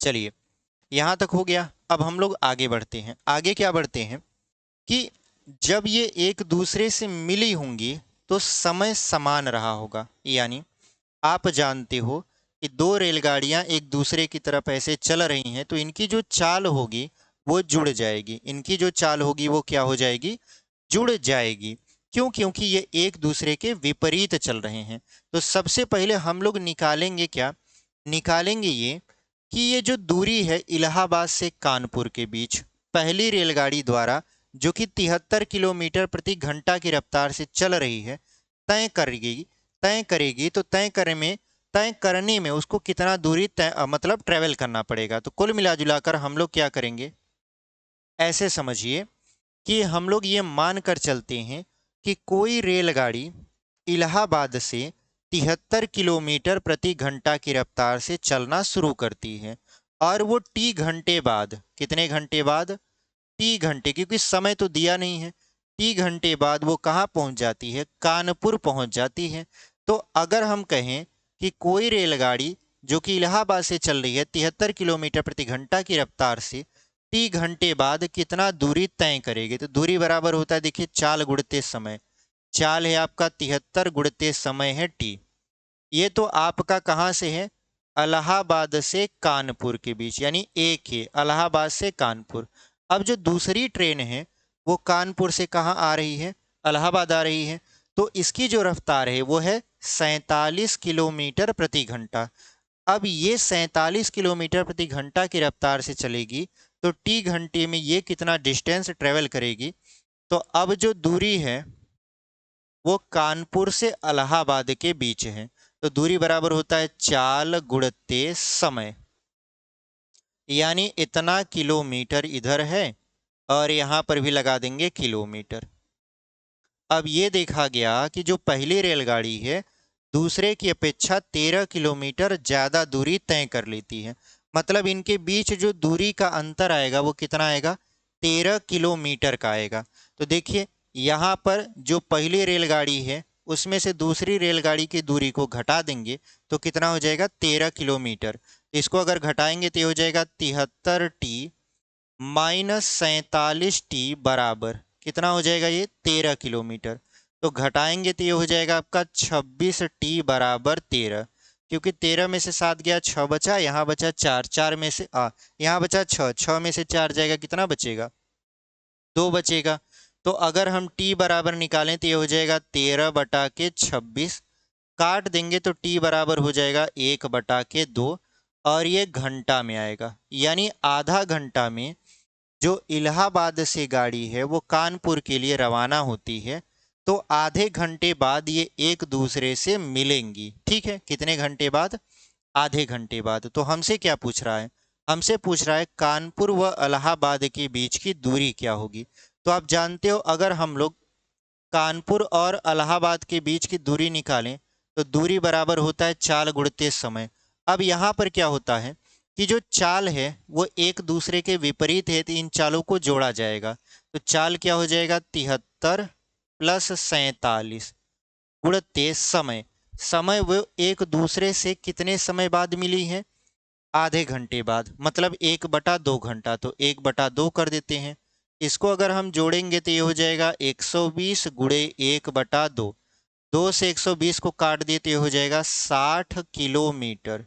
चलिए यहाँ तक हो गया। अब हम लोग आगे बढ़ते हैं। आगे क्या बढ़ते हैं कि जब ये एक दूसरे से मिली होंगी तो समय समान रहा होगा, यानी आप जानते हो कि दो रेलगाड़ियां एक दूसरे की तरफ ऐसे चल रही हैं तो इनकी जो चाल होगी वो जुड़ जाएगी। इनकी जो चाल होगी वो क्या हो जाएगी, जुड़ जाएगी। क्यों, क्योंकि ये एक दूसरे के विपरीत चल रहे हैं। तो सबसे पहले हम लोग निकालेंगे क्या, निकालेंगे ये कि ये जो दूरी है इलाहाबाद से कानपुर के बीच पहली रेलगाड़ी द्वारा जो कि 73 किलोमीटर प्रति घंटा की रफ्तार से चल रही है तय करेगी, तो तय करने में उसको कितना दूरी मतलब ट्रेवल करना पड़ेगा। तो कुल मिला जुलाकर हम लोग क्या करेंगे, ऐसे समझिए कि हम लोग ये मान कर चलते हैं कि कोई रेलगाड़ी इलाहाबाद से 73 किलोमीटर प्रति घंटा की रफ्तार से चलना शुरू करती है और वो टी घंटे बाद, कितने घंटे बाद, टी घंटे, क्योंकि समय तो दिया नहीं है, टी घंटे बाद वो कहाँ पहुंच जाती है, कानपुर पहुंच जाती है। तो अगर हम कहें कि कोई रेलगाड़ी जो कि इलाहाबाद से चल रही है 73 किलोमीटर प्रति घंटा की रफ्तार से टी घंटे बाद कितना दूरी तय करेगी, तो दूरी बराबर होता है, देखिए चाल गुणते समय, चाल है आपका 73 गुणते समय है टी। ये तो आपका कहाँ से है, इलाहाबाद से कानपुर के बीच, यानी एक ही इलाहाबाद से कानपुर। अब जो दूसरी ट्रेन है वो कानपुर से कहाँ आ रही है, इलाहाबाद आ रही है, तो इसकी जो रफ्तार है वो है 47 किलोमीटर प्रति घंटा। अब ये 47 किलोमीटर प्रति घंटा की रफ्तार से चलेगी तो टी घंटे में ये कितना डिस्टेंस ट्रेवल करेगी, तो अब जो दूरी है वो कानपुर से इलाहाबाद के बीच है। तो दूरी बराबर होता है चाल गुणते समय, यानी इतना किलोमीटर इधर है और यहाँ पर भी लगा देंगे किलोमीटर। अब ये देखा गया कि जो पहली रेलगाड़ी है दूसरे की अपेक्षा 13 किलोमीटर ज़्यादा दूरी तय कर लेती है, मतलब इनके बीच जो दूरी का अंतर आएगा वो कितना आएगा, 13 किलोमीटर का आएगा। तो देखिए यहाँ पर जो पहली रेलगाड़ी है उसमें से दूसरी रेलगाड़ी की दूरी को घटा देंगे तो कितना हो जाएगा, 13 किलोमीटर। इसको अगर घटाएंगे तो ये हो जाएगा 73 टी माइनस 47 टी बराबर कितना हो जाएगा, ये 13 किलोमीटर। तो घटाएंगे तो ये हो जाएगा आपका 26 टी बराबर 13, क्योंकि 13 में से 7 गया 6 बचा, यहाँ बचा 4, 4 में से यहाँ बचा 6, 6 में से 4 जाएगा, कितना बचेगा, 2 बचेगा। तो अगर हम टी बराबर निकालें तो ये हो जाएगा 13 बटा के 26, काट देंगे तो टी बराबर हो जाएगा 1 बटा के 2 और ये घंटा में आएगा, यानी आधा घंटा में जो इलाहाबाद से गाड़ी है वो कानपुर के लिए रवाना होती है तो आधे घंटे बाद ये एक दूसरे से मिलेंगी। ठीक है, कितने घंटे बाद, आधे घंटे बाद। तो हमसे क्या पूछ रहा है, हमसे पूछ रहा है कानपुर व इलाहाबाद के बीच की दूरी क्या होगी। तो आप जानते हो अगर हम लोग कानपुर और इलाहाबाद के बीच की दूरी निकालें तो दूरी बराबर होता है चाल गुणते समय। अब यहाँ पर क्या होता है कि जो चाल है वो एक दूसरे के विपरीत है तो इन चालों को जोड़ा जाएगा। तो चाल क्या हो जाएगा, 73 प्लस 47 गुणते समय, समय वो एक दूसरे से कितने समय बाद मिली है, आधे घंटे बाद, मतलब 1/2 घंटा। तो 1/2 कर देते हैं, इसको अगर हम जोड़ेंगे तो ये हो जाएगा 120 गुणे 1/2। 2 से 120 को काट दिए तो ये हो जाएगा 60 किलोमीटर।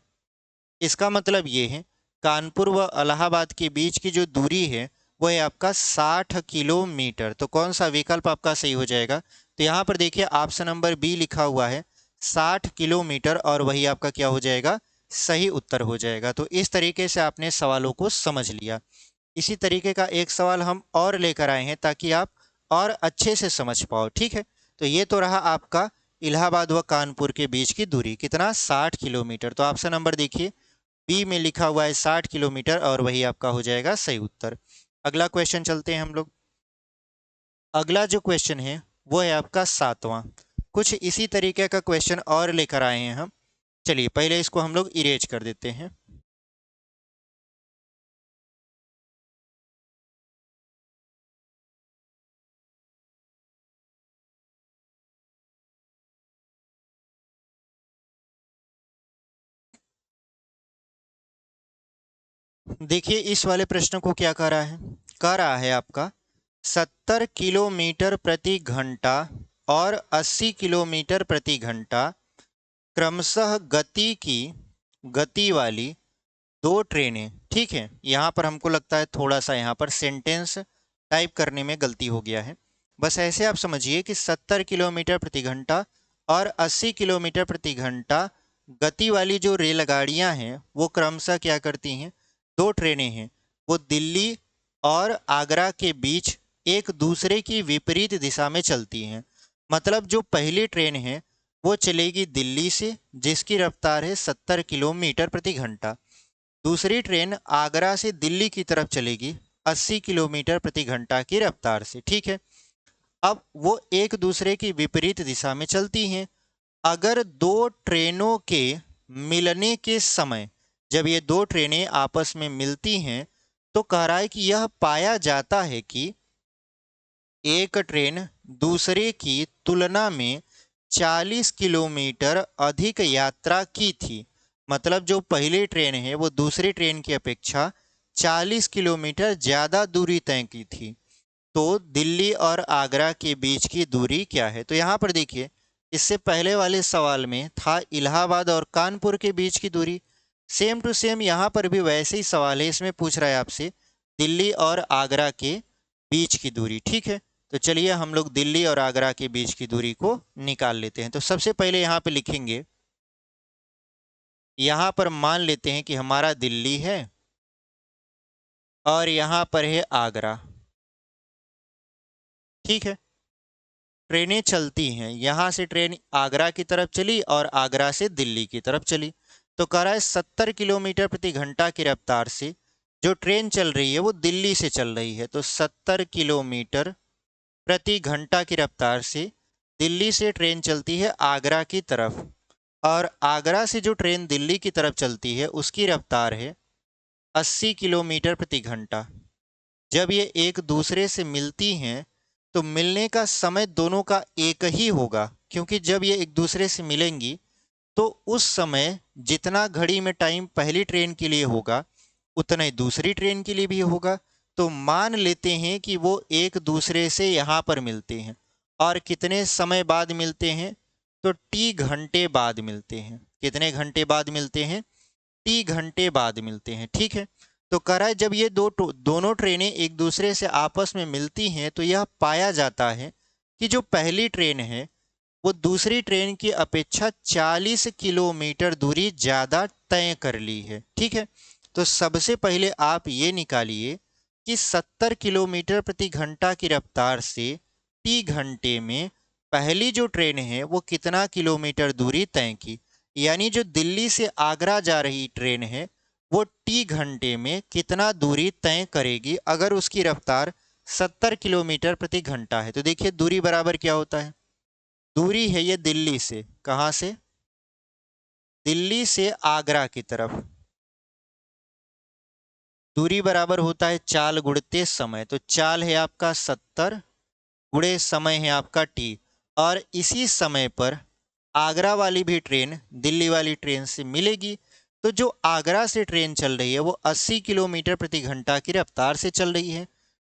इसका मतलब ये है कानपुर व इलाहाबाद के बीच की जो दूरी है वो है आपका 60 किलोमीटर। तो कौन सा विकल्प आपका सही हो जाएगा? तो यहाँ पर देखिए ऑप्शन नंबर बी लिखा हुआ है 60 किलोमीटर, और वही आपका क्या हो जाएगा? सही उत्तर हो जाएगा। तो इस तरीके से आपने सवालों को समझ लिया। इसी तरीके का एक सवाल हम और लेकर आए हैं ताकि आप और अच्छे से समझ पाओ, ठीक है? तो ये तो रहा आपका इलाहाबाद व कानपुर के बीच की दूरी, कितना? 60 किलोमीटर। तो ऑप्शन नंबर देखिए बी में लिखा हुआ है 60 किलोमीटर, और वही आपका हो जाएगा सही उत्तर। अगला क्वेश्चन चलते हैं हम लोग। अगला जो क्वेश्चन है वो है आपका 7वां। कुछ इसी तरीके का क्वेश्चन और लेकर आए हैं हम। चलिए पहले इसको हम लोग इरेज कर देते हैं। देखिए इस वाले प्रश्न को क्या कह रहा है? कह रहा है आपका 70 किलोमीटर प्रति घंटा और 80 किलोमीटर प्रति घंटा क्रमशः गति वाली दो ट्रेनें, ठीक है? यहाँ पर हमको लगता है थोड़ा सा यहाँ पर सेंटेंस टाइप करने में गलती हो गया है। बस ऐसे आप समझिए कि 70 किलोमीटर प्रति घंटा और 80 किलोमीटर प्रति घंटा गति वाली जो रेलगाड़ियाँ हैं वो क्रमशः क्या करती हैं? दो ट्रेनें हैं, वो दिल्ली और आगरा के बीच एक दूसरे की विपरीत दिशा में चलती हैं। मतलब जो पहली ट्रेन है वो चलेगी दिल्ली से, जिसकी रफ्तार है 70 किलोमीटर प्रति घंटा। दूसरी ट्रेन आगरा से दिल्ली की तरफ चलेगी 80 किलोमीटर प्रति घंटा की रफ्तार से, ठीक है? अब वो एक दूसरे की विपरीत दिशा में चलती हैं। अगर दो ट्रेनों के मिलने के समय, जब ये दो ट्रेनें आपस में मिलती हैं, तो कह रहा है कि यह पाया जाता है कि एक ट्रेन दूसरे की तुलना में 40 किलोमीटर अधिक यात्रा की थी। मतलब जो पहली ट्रेन है वो दूसरी ट्रेन की अपेक्षा 40 किलोमीटर ज़्यादा दूरी तय की थी। तो दिल्ली और आगरा के बीच की दूरी क्या है? तो यहाँ पर देखिए इससे पहले वाले सवाल में था इलाहाबाद और कानपुर के बीच की दूरी। सेम टू सेम यहाँ पर भी वैसे ही सवाल है, इसमें पूछ रहा है आपसे दिल्ली और आगरा के बीच की दूरी, ठीक है? तो चलिए हम लोग दिल्ली और आगरा के बीच की दूरी को निकाल लेते हैं। तो सबसे पहले यहाँ पे लिखेंगे, यहाँ पर मान लेते हैं कि हमारा दिल्ली है और यहाँ पर है आगरा, ठीक है? ट्रेनें चलती हैं, यहाँ से ट्रेन आगरा की तरफ चली और आगरा से दिल्ली की तरफ चली। तो कह रहा है 70 किलोमीटर प्रति घंटा की रफ्तार से जो ट्रेन चल रही है वो दिल्ली से चल रही है। तो 70 किलोमीटर प्रति घंटा की रफ्तार से दिल्ली से ट्रेन चलती है आगरा की तरफ, और आगरा से जो ट्रेन दिल्ली की तरफ चलती है उसकी रफ्तार है 80 किलोमीटर प्रति घंटा। जब ये एक दूसरे से मिलती हैं तो मिलने का समय दोनों का एक ही होगा, क्योंकि जब ये एक दूसरे से मिलेंगी तो उस समय जितना घड़ी में टाइम पहली ट्रेन के लिए होगा उतना ही दूसरी ट्रेन के लिए भी होगा। तो मान लेते हैं कि वो एक दूसरे से यहाँ पर मिलते हैं, और कितने समय बाद मिलते हैं? तो टी घंटे बाद मिलते हैं। कितने घंटे बाद मिलते हैं? टी घंटे बाद मिलते हैं, ठीक है? तो कह रहा है जब ये दोनों ट्रेनें एक दूसरे से आपस में मिलती हैं तो यह पाया जाता है कि जो पहली ट्रेन है वो दूसरी ट्रेन की अपेक्षा 40 किलोमीटर दूरी ज़्यादा तय कर ली है, ठीक है? तो सबसे पहले आप ये निकालिए कि 70 किलोमीटर प्रति घंटा की रफ्तार से टी घंटे में पहली जो ट्रेन है वो कितना किलोमीटर दूरी तय की, यानी जो दिल्ली से आगरा जा रही ट्रेन है वो टी घंटे में कितना दूरी तय करेगी अगर उसकी रफ्तार 70 किलोमीटर प्रति घंटा है। तो देखिए दूरी बराबर क्या होता है? दूरी है ये दिल्ली से, कहाँ से? दिल्ली से आगरा की तरफ। दूरी बराबर होता है चाल गुणते समय। तो चाल है आपका 70 गुणे समय है आपका टी, और इसी समय पर आगरा वाली भी ट्रेन दिल्ली वाली ट्रेन से मिलेगी। तो जो आगरा से ट्रेन चल रही है वो 80 किलोमीटर प्रति घंटा की रफ्तार से चल रही है।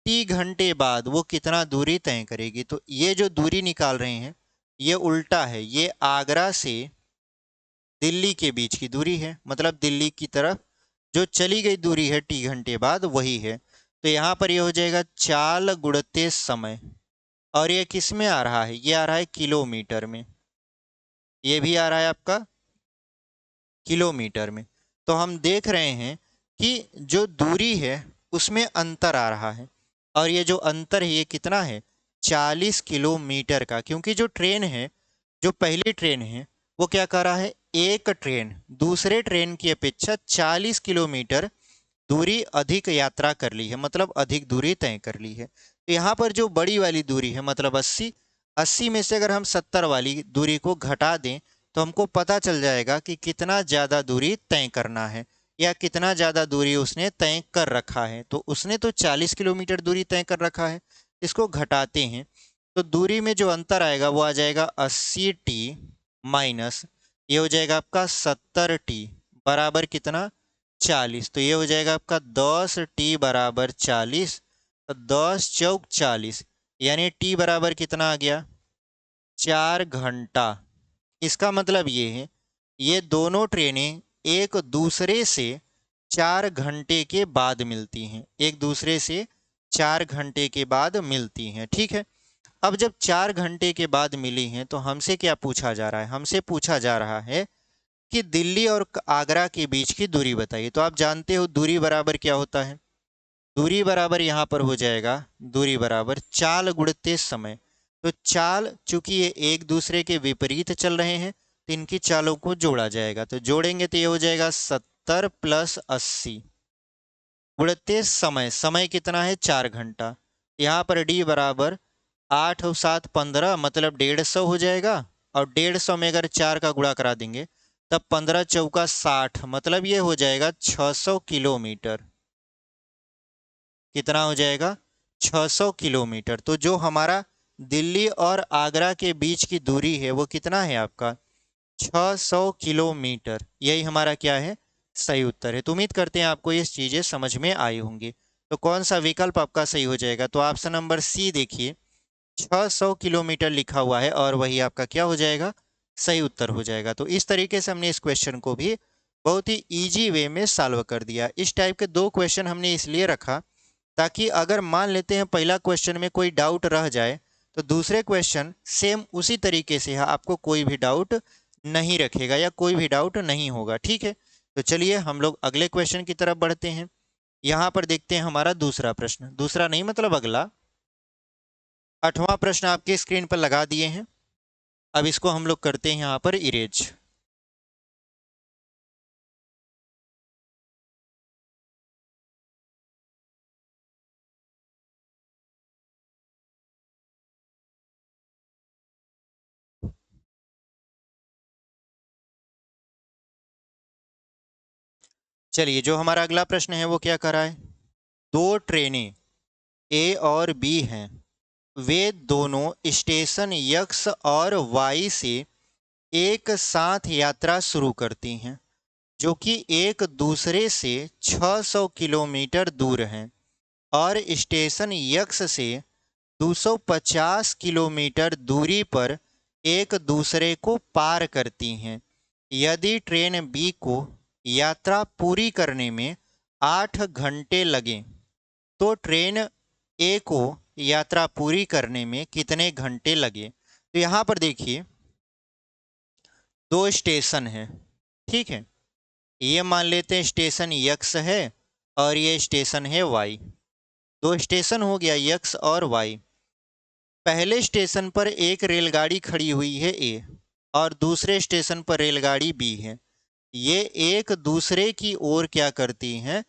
टी घंटे बाद वो कितना दूरी तय करेगी? तो ये जो दूरी निकाल रहे हैं ये उल्टा है, ये आगरा से दिल्ली के बीच की दूरी है, मतलब दिल्ली की तरफ जो चली गई दूरी है टी घंटे बाद वही है। तो यहाँ पर ये हो जाएगा चाल गुणते समय, और ये किस में आ रहा है, ये आ रहा है किलोमीटर में, ये भी आ रहा है आपका किलोमीटर में। तो हम देख रहे हैं कि जो दूरी है उसमें अंतर आ रहा है, और ये जो अंतर है ये कितना है, 40 किलोमीटर का, क्योंकि जो ट्रेन है, जो पहली ट्रेन है, वो क्या कर रहा है, एक ट्रेन दूसरे ट्रेन की अपेक्षा 40 किलोमीटर दूरी अधिक यात्रा कर ली है, मतलब अधिक दूरी तय कर ली है। तो यहाँ पर जो बड़ी वाली दूरी है मतलब 80 में से अगर हम 70 वाली दूरी को घटा दें तो हमको पता चल जाएगा कि कितना ज़्यादा दूरी तय करना है, या कितना ज़्यादा दूरी उसने तय कर रखा है। तो उसने तो 40 किलोमीटर दूरी तय कर रखा है, इसको घटाते हैं तो दूरी में जो अंतर आएगा वो आ जाएगा 80t माइनस ये हो जाएगा आपका 70t बराबर कितना, 40। तो ये हो जाएगा आपका 10t बराबर 40, तो 10 चौक 40, यानी t बराबर कितना आ गया, 4 घंटा। इसका मतलब ये है, ये दोनों ट्रेनें एक दूसरे से 4 घंटे के बाद मिलती हैं, एक दूसरे से 4 घंटे के बाद मिलती हैं, ठीक है। अब जब 4 घंटे के बाद मिली हैं तो हमसे क्या पूछा जा रहा है, हमसे पूछा जा रहा है कि दिल्ली और आगरा के बीच की दूरी बताइए। तो आप जानते हो दूरी बराबर क्या होता है, दूरी बराबर यहाँ पर हो जाएगा, दूरी बराबर चाल गुणते समय। तो चाल चूंकि ये एक दूसरे के विपरीत चल रहे हैं तो इनकी चालों को जोड़ा जाएगा, तो जोड़ेंगे तो ये हो जाएगा 70 + 80 गुणते समय, समय कितना है 4 घंटा। यहाँ पर डी बराबर 8 और 7 15, मतलब 150 हो जाएगा, और 150 में अगर 4 का गुणा करा देंगे तब 15 चौका 60, मतलब ये हो जाएगा 600 किलोमीटर। कितना हो जाएगा, 600 किलोमीटर। तो जो हमारा दिल्ली और आगरा के बीच की दूरी है वो कितना है आपका, 600 किलोमीटर। यही हमारा क्या है, सही उत्तर है। तो उम्मीद करते हैं आपको ये चीज़ें समझ में आई होंगी। तो कौन सा विकल्प आपका सही हो जाएगा, तो ऑप्शन नंबर सी देखिए, 600 किलोमीटर लिखा हुआ है और वही आपका क्या हो जाएगा, सही उत्तर हो जाएगा। तो इस तरीके से हमने इस क्वेश्चन को भी बहुत ही इजी वे में सॉल्व कर दिया। इस टाइप के 2 क्वेश्चन हमने इसलिए रखा ताकि अगर मान लेते हैं पहला क्वेश्चन में कोई डाउट रह जाए तो दूसरे क्वेश्चन सेम उसी तरीके से है, आपको कोई भी डाउट नहीं रखेगा या कोई भी डाउट नहीं होगा, ठीक है। तो चलिए हम लोग अगले क्वेश्चन की तरफ बढ़ते हैं। यहाँ पर देखते हैं हमारा दूसरा प्रश्न, दूसरा नहीं मतलब अगला 8वां प्रश्न आपके स्क्रीन पर लगा दिए हैं। अब इसको हम लोग करते हैं यहाँ पर इरेज। चलिए जो हमारा अगला प्रश्न है वो क्या कर रहा है, दो ट्रेनें ए और बी हैं, वे दोनों स्टेशन यक्स और वाई से एक साथ यात्रा शुरू करती हैं जो कि एक दूसरे से 600 किलोमीटर दूर हैं और स्टेशन यक्स से 250 किलोमीटर दूरी पर एक दूसरे को पार करती हैं। यदि ट्रेन बी को यात्रा पूरी करने में 8 घंटे लगें तो ट्रेन ए को यात्रा पूरी करने में कितने घंटे लगे। तो यहाँ पर देखिए 2 स्टेशन हैं, ठीक है। ये मान लेते हैं स्टेशन यक्स है और ये स्टेशन है वाई। 2 स्टेशन हो गया यक्स और वाई। पहले स्टेशन पर एक रेलगाड़ी खड़ी हुई है ए और दूसरे स्टेशन पर रेलगाड़ी बी है। ये एक दूसरे की ओर क्या करती हैं,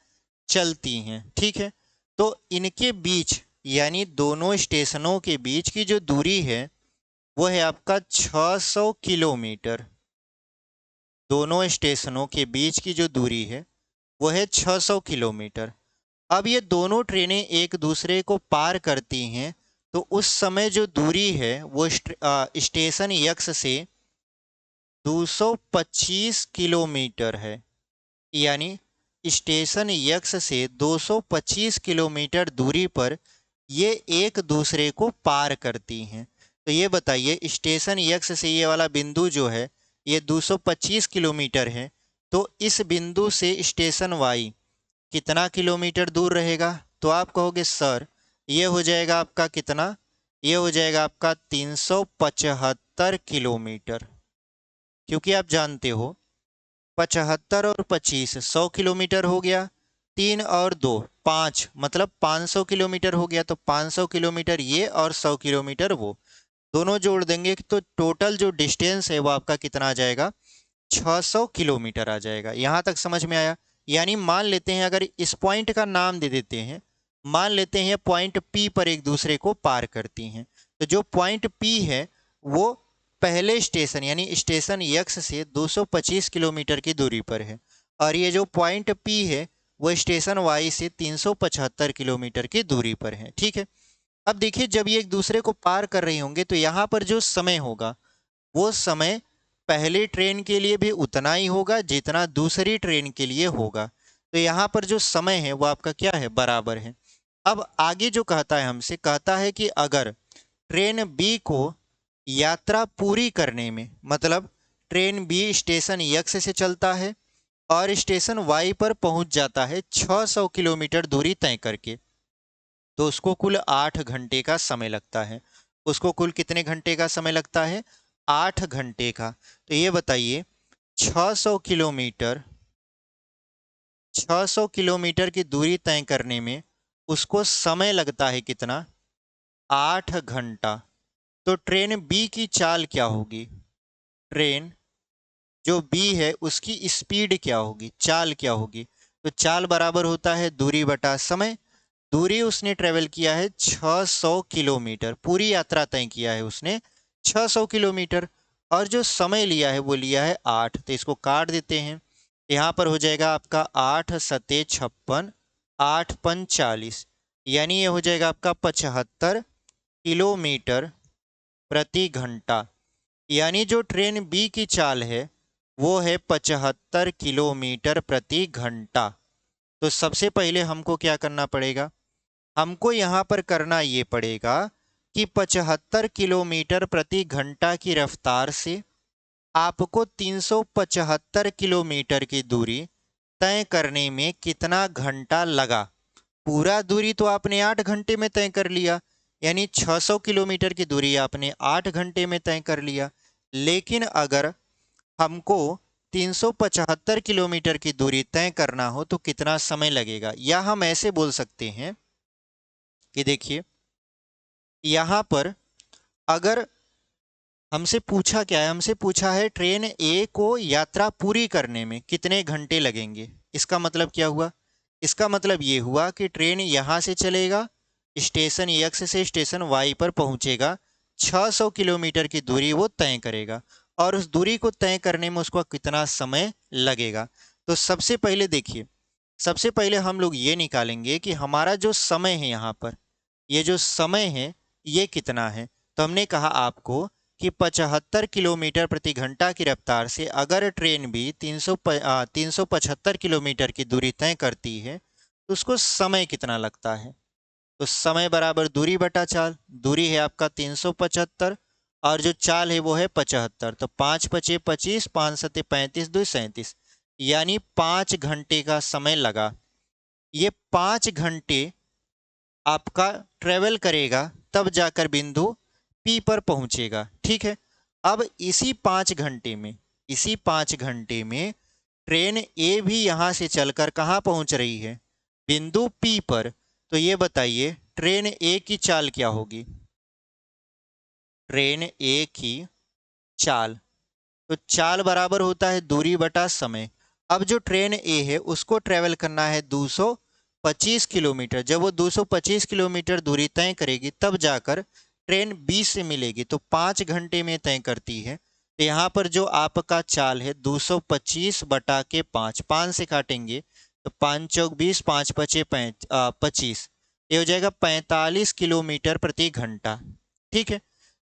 चलती हैं, ठीक है। तो इनके बीच यानी दोनों स्टेशनों के बीच की जो दूरी है वो है आपका 600 किलोमीटर। दोनों स्टेशनों के बीच की जो दूरी है वो है 600 किलोमीटर। अब ये दोनों ट्रेनें एक दूसरे को पार करती हैं तो उस समय जो दूरी है वो स्टेशन यक्स से 225 किलोमीटर है, यानी स्टेशन यक्स से 225 किलोमीटर दूरी पर ये एक दूसरे को पार करती हैं। तो ये बताइए स्टेशन यक्स से ये वाला बिंदु जो है ये 225 किलोमीटर है, तो इस बिंदु से स्टेशन वाई कितना किलोमीटर दूर रहेगा? तो आप कहोगे सर ये हो जाएगा आपका कितना, ये हो जाएगा आपका 375 किलोमीटर, क्योंकि आप जानते हो 75 और 25 100 किलोमीटर हो गया, 3 और 2 5 मतलब 500 किलोमीटर हो गया। तो 500 किलोमीटर ये और 100 किलोमीटर वो, दोनों जोड़ देंगे तो टोटल जो डिस्टेंस है वो आपका कितना आ जाएगा? 600 किलोमीटर आ जाएगा। यहाँ तक समझ में आया? यानी मान लेते हैं, अगर इस पॉइंट का नाम दे देते हैं, मान लेते हैं पॉइंट पी पर एक दूसरे को पार करती हैं, तो जो पॉइंट पी है वो पहले स्टेशन यानी स्टेशन यक्स से 225 किलोमीटर की दूरी पर है, और ये जो पॉइंट पी है वो स्टेशन वाई से 375 किलोमीटर की दूरी पर है। ठीक है, अब देखिए जब ये एक दूसरे को पार कर रही होंगे तो यहाँ पर जो समय होगा वो समय पहली ट्रेन के लिए भी उतना ही होगा जितना दूसरी ट्रेन के लिए होगा। तो यहाँ पर जो समय है वो आपका क्या है? बराबर है। अब आगे जो कहता है हमसे, कहता है कि अगर ट्रेन बी को यात्रा पूरी करने में, मतलब ट्रेन बी स्टेशन यक्स से चलता है और स्टेशन वाई पर पहुंच जाता है 600 किलोमीटर दूरी तय करके, तो उसको कुल 8 घंटे का समय लगता है। उसको कुल कितने घंटे का समय लगता है? 8 घंटे का। तो ये बताइए 600 किलोमीटर 600 किलोमीटर की दूरी तय करने में उसको समय लगता है कितना? 8 घंटा। तो ट्रेन बी की चाल क्या होगी? ट्रेन जो बी है उसकी स्पीड क्या होगी, चाल क्या होगी? तो चाल बराबर होता है दूरी बटा समय। दूरी उसने ट्रेवल किया है 600 किलोमीटर, पूरी यात्रा तय किया है उसने 600 किलोमीटर, और जो समय लिया है वो लिया है 8। तो इसको काट देते हैं, यहाँ पर हो जाएगा आपका 8 सते 56, 8 पन 40, यानी ये हो जाएगा आपका 75 किलोमीटर प्रति घंटा। यानी जो ट्रेन बी की चाल है वो है 75 किलोमीटर प्रति घंटा। तो सबसे पहले हमको क्या करना पड़ेगा? हमको यहाँ पर करना ये पड़ेगा कि 75 किलोमीटर प्रति घंटा की रफ्तार से आपको 375 किलोमीटर की दूरी तय करने में कितना घंटा लगा। पूरा दूरी तो आपने 8 घंटे में तय कर लिया, यानी 600 किलोमीटर की दूरी आपने 8 घंटे में तय कर लिया। लेकिन अगर हमको 375 किलोमीटर की दूरी तय करना हो तो कितना समय लगेगा? या हम ऐसे बोल सकते हैं कि देखिए यहाँ पर अगर हमसे पूछा क्या है, हमसे पूछा है ट्रेन ए को यात्रा पूरी करने में कितने घंटे लगेंगे। इसका मतलब क्या हुआ? इसका मतलब ये हुआ कि ट्रेन यहाँ से चलेगा, स्टेशन एक्स से स्टेशन वाई पर पहुँचेगा, 600 किलोमीटर की दूरी वो तय करेगा, और उस दूरी को तय करने में उसको कितना समय लगेगा। तो सबसे पहले देखिए, सबसे पहले हम लोग ये निकालेंगे कि हमारा जो समय है यहाँ पर, ये जो समय है ये कितना है। तो हमने कहा आपको कि 75 किलोमीटर प्रति घंटा की रफ्तार से अगर ट्रेन भी 375 किलोमीटर की दूरी तय करती है तो उसको समय कितना लगता है? तो समय बराबर दूरी बटा चाल। दूरी है आपका 375 और जो चाल है वो है 75, तो 5 पचे 25, 5 सते 35, 2 37, यानी 5 घंटे का समय लगा। ये 5 घंटे आपका ट्रेवल करेगा तब जाकर बिंदु पी पर पहुंचेगा। ठीक है, अब इसी 5 घंटे में ट्रेन ए भी यहां से चलकर कहां पहुंच रही है? बिंदु पी पर। तो ये बताइए ट्रेन ए की चाल क्या होगी? ट्रेन ए की चाल, तो चाल बराबर होता है दूरी बटा समय। अब जो ट्रेन ए है उसको ट्रेवल करना है 225 किलोमीटर। जब वो 225 किलोमीटर दूरी तय करेगी तब जाकर ट्रेन बी से मिलेगी, तो 5 घंटे में तय करती है। तो यहाँ पर जो आपका चाल है 225 बटा के 5, 5 से काटेंगे तो 5 चौक 20, 5 पचे 25, ये हो जाएगा 45 किलोमीटर प्रति घंटा। ठीक है,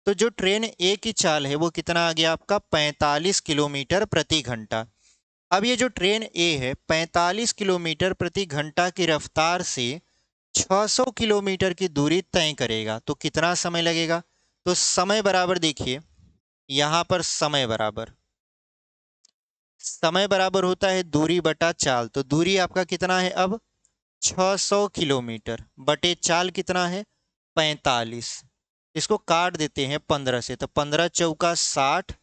तो जो ट्रेन ए की चाल है वो कितना आ गया आपका? 45 किलोमीटर प्रति घंटा। अब ये जो ट्रेन ए है 45 किलोमीटर प्रति घंटा की रफ्तार से 600 किलोमीटर की दूरी तय करेगा, तो कितना समय लगेगा? तो समय बराबर देखिए, यहाँ पर समय बराबर होता है दूरी बटा चाल। तो दूरी आपका कितना है अब 600 किलोमीटर बटे चाल कितना है 45। इसको काट देते हैं 15 से, तो 15 चौका 60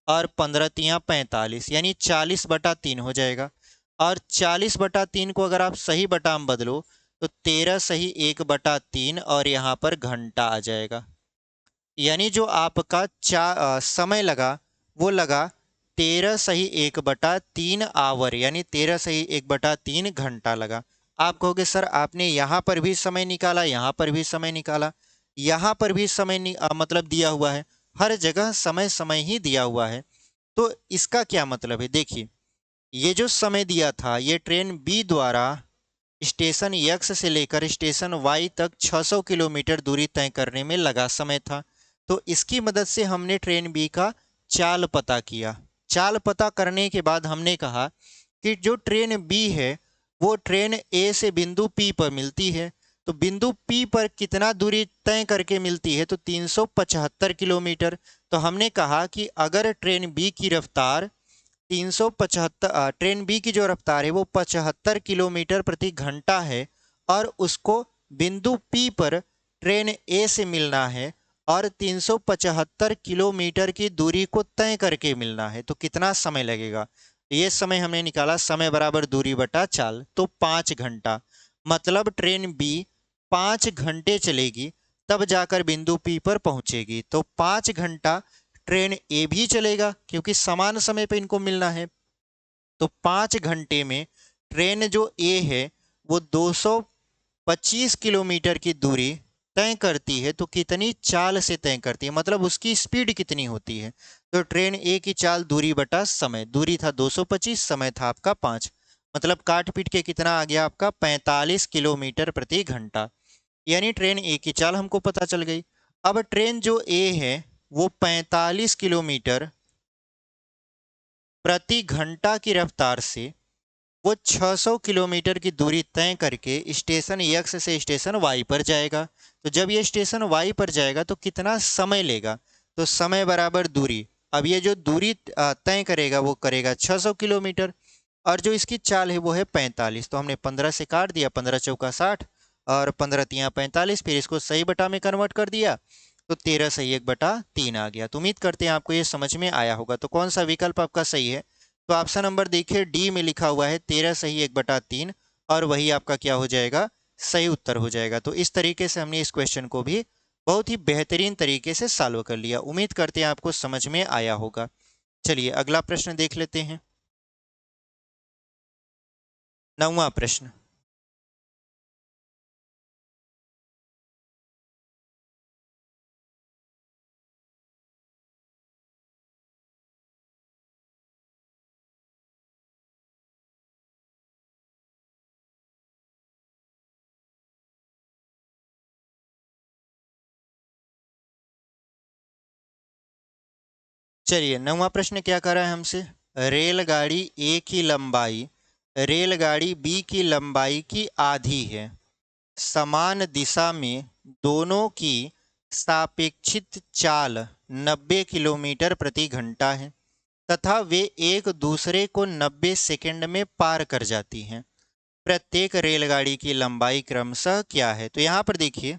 और 15 तिया 45, यानी 40/3 हो जाएगा। और 40/3 को अगर आप सही बटा में बदलो तो 13 सही 1/3 और यहाँ पर घंटा आ जाएगा। यानी जो आपका समय लगा वो लगा 13 सही 1/3 आवर, यानी 13 सही 1/3 घंटा लगा। आप कहोगे सर आपने यहाँ पर भी समय निकाला, यहाँ पर भी समय निकाला, यहाँ पर भी समय मतलब दिया हुआ है, हर जगह समय समय ही दिया हुआ है। तो इसका क्या मतलब है, देखिए ये जो समय दिया था ये ट्रेन बी द्वारा स्टेशन यक्स से लेकर स्टेशन वाई तक 600 किलोमीटर दूरी तय करने में लगा समय था। तो इसकी मदद से हमने ट्रेन बी का चाल पता किया। चाल पता करने के बाद हमने कहा कि जो ट्रेन बी है वो ट्रेन ए से बिंदु पी पर मिलती है, तो बिंदु पी पर कितना दूरी तय करके मिलती है, तो 375 किलोमीटर। तो हमने कहा कि अगर ट्रेन बी की रफ्तार 375, ट्रेन बी की जो रफ्तार है वो 75 किलोमीटर प्रति घंटा है और उसको बिंदु पी पर ट्रेन ए से मिलना है और 375 किलोमीटर की दूरी को तय करके मिलना है, तो कितना समय लगेगा। ये समय हमने निकाला, समय बराबर दूरी बटा चाल, तो 5 घंटा। मतलब ट्रेन बी 5 घंटे चलेगी तब जाकर बिंदु पी पर पहुंचेगी। तो 5 घंटा ट्रेन ए भी चलेगा क्योंकि समान समय पे इनको मिलना है। तो 5 घंटे में ट्रेन जो ए है वो 225 किलोमीटर की दूरी तय करती है। तो कितनी चाल से तय करती है, मतलब उसकी स्पीड कितनी होती है। तो ट्रेन ए की चाल दूरी बटा समय, दूरी था 225, समय था आपका 5, मतलब काट पीट के कितना आ गया आपका 45 किलोमीटर प्रति घंटा। यानी ट्रेन ए की चाल हमको पता चल गई। अब ट्रेन जो ए है वो 45 किलोमीटर प्रति घंटा की रफ्तार से वो 600 किलोमीटर की दूरी तय करके स्टेशन यक्स से स्टेशन वाई पर जाएगा। तो जब ये स्टेशन वाई पर जाएगा तो कितना समय लेगा, तो समय बराबर दूरी। अब ये जो दूरी तय करेगा वो करेगा 600 किलोमीटर और जो इसकी चाल है वो है 45। तो हमने 15 से काट दिया, 15 चौका 60 और 15 तिया 45, फिर इसको सही बटा में कन्वर्ट कर दिया तो 13 सही 1/3 आ गया। तो उम्मीद करते हैं आपको ये समझ में आया होगा। तो कौन सा विकल्प आपका सही है, तो ऑप्शन नंबर देखिए डी में लिखा हुआ है 13 सही 1/3 और वही आपका क्या हो जाएगा, सही उत्तर हो जाएगा। तो इस तरीके से हमने इस क्वेश्चन को भी बहुत ही बेहतरीन तरीके से सॉल्व कर लिया। उम्मीद करते हैं आपको समझ में आया होगा। चलिए अगला प्रश्न देख लेते हैं। 9वां प्रश्न। चलिए 9वां प्रश्न क्या कर रहा है हमसे, रेलगाड़ी ए की लंबाई रेलगाड़ी बी की लंबाई की आधी है, समान दिशा में दोनों की सापेक्षित चाल 90 किलोमीटर प्रति घंटा है तथा वे एक दूसरे को 90 सेकंड में पार कर जाती हैं। प्रत्येक रेलगाड़ी की लंबाई क्रमशः क्या है। तो यहाँ पर देखिए,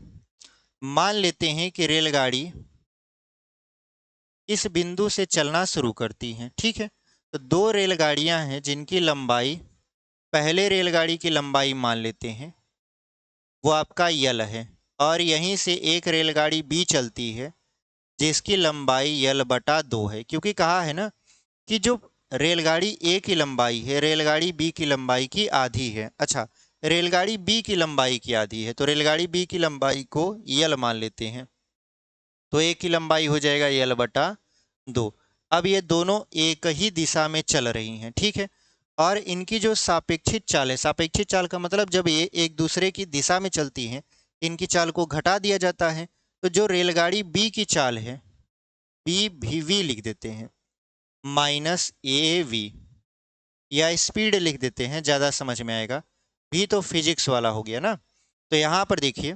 मान लेते हैं कि रेलगाड़ी इस बिंदु से चलना शुरू करती हैं, ठीक है। तो दो रेलगाड़ियां हैं जिनकी लंबाई, पहले रेलगाड़ी की लंबाई मान लेते हैं वो आपका यल है और यहीं से एक रेलगाड़ी बी चलती है जिसकी लंबाई यल/2 है, क्योंकि कहा है ना कि जो रेलगाड़ी ए की लंबाई है रेलगाड़ी बी की लंबाई की आधी है। अच्छा, रेलगाड़ी बी की लंबाई की आधी है तो रेलगाड़ी बी की लंबाई को यल मान लेते हैं, तो ए की लंबाई हो जाएगा यल/2। अब ये दोनों एक ही दिशा में चल रही हैं, ठीक है। और इनकी जो सापेक्षित चाल है, सापेक्षित चाल का मतलब जब ये एक दूसरे की दिशा में चलती हैं इनकी चाल को घटा दिया जाता है। तो जो रेलगाड़ी बी की चाल है बी भी वी लिख देते हैं -AV, या स्पीड लिख देते हैं, ज़्यादा समझ में आएगा। भी तो फिजिक्स वाला हो गया ना। तो यहाँ पर देखिए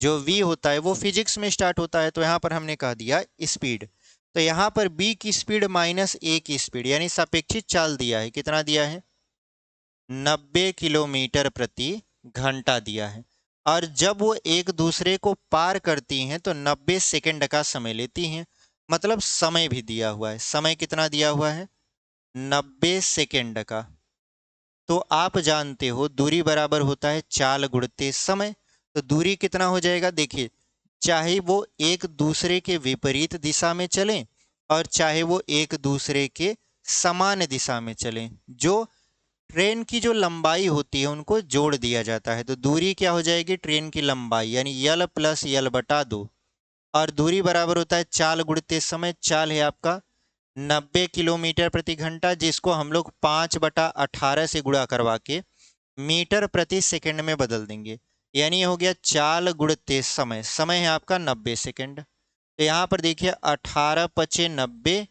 जो v होता है वो फिजिक्स में स्टार्ट होता है, तो यहाँ पर हमने कह दिया स्पीड। तो यहाँ पर b की स्पीड माइनस a की स्पीड यानी सापेक्षिक चाल दिया है, कितना दिया है 90 किलोमीटर प्रति घंटा दिया है। और जब वो एक दूसरे को पार करती हैं तो 90 सेकंड का समय लेती हैं, मतलब समय भी दिया हुआ है। समय कितना दिया हुआ है 90 सेकंड का। तो आप जानते हो दूरी बराबर होता है चाल गुणित समय। तो दूरी कितना हो जाएगा, देखिए चाहे वो एक दूसरे के विपरीत दिशा में चलें और चाहे वो एक दूसरे के समान दिशा में चलें, जो ट्रेन की जो लंबाई होती है उनको जोड़ दिया जाता है। तो दूरी क्या हो जाएगी ट्रेन की लंबाई यानी यल प्लस यल बटा 2, और दूरी बराबर होता है चाल गुणित समय। चाल है आपका 90 किलोमीटर प्रति घंटा, जिसको हम लोग 5/18 से गुणा करवा के मीटर प्रति सेकंड में बदल देंगे, यानी ये हो गया चाल गुणित समय। समय है आपका 90 सेकंड। तो यहाँ पर देखिए 18 पचे 90,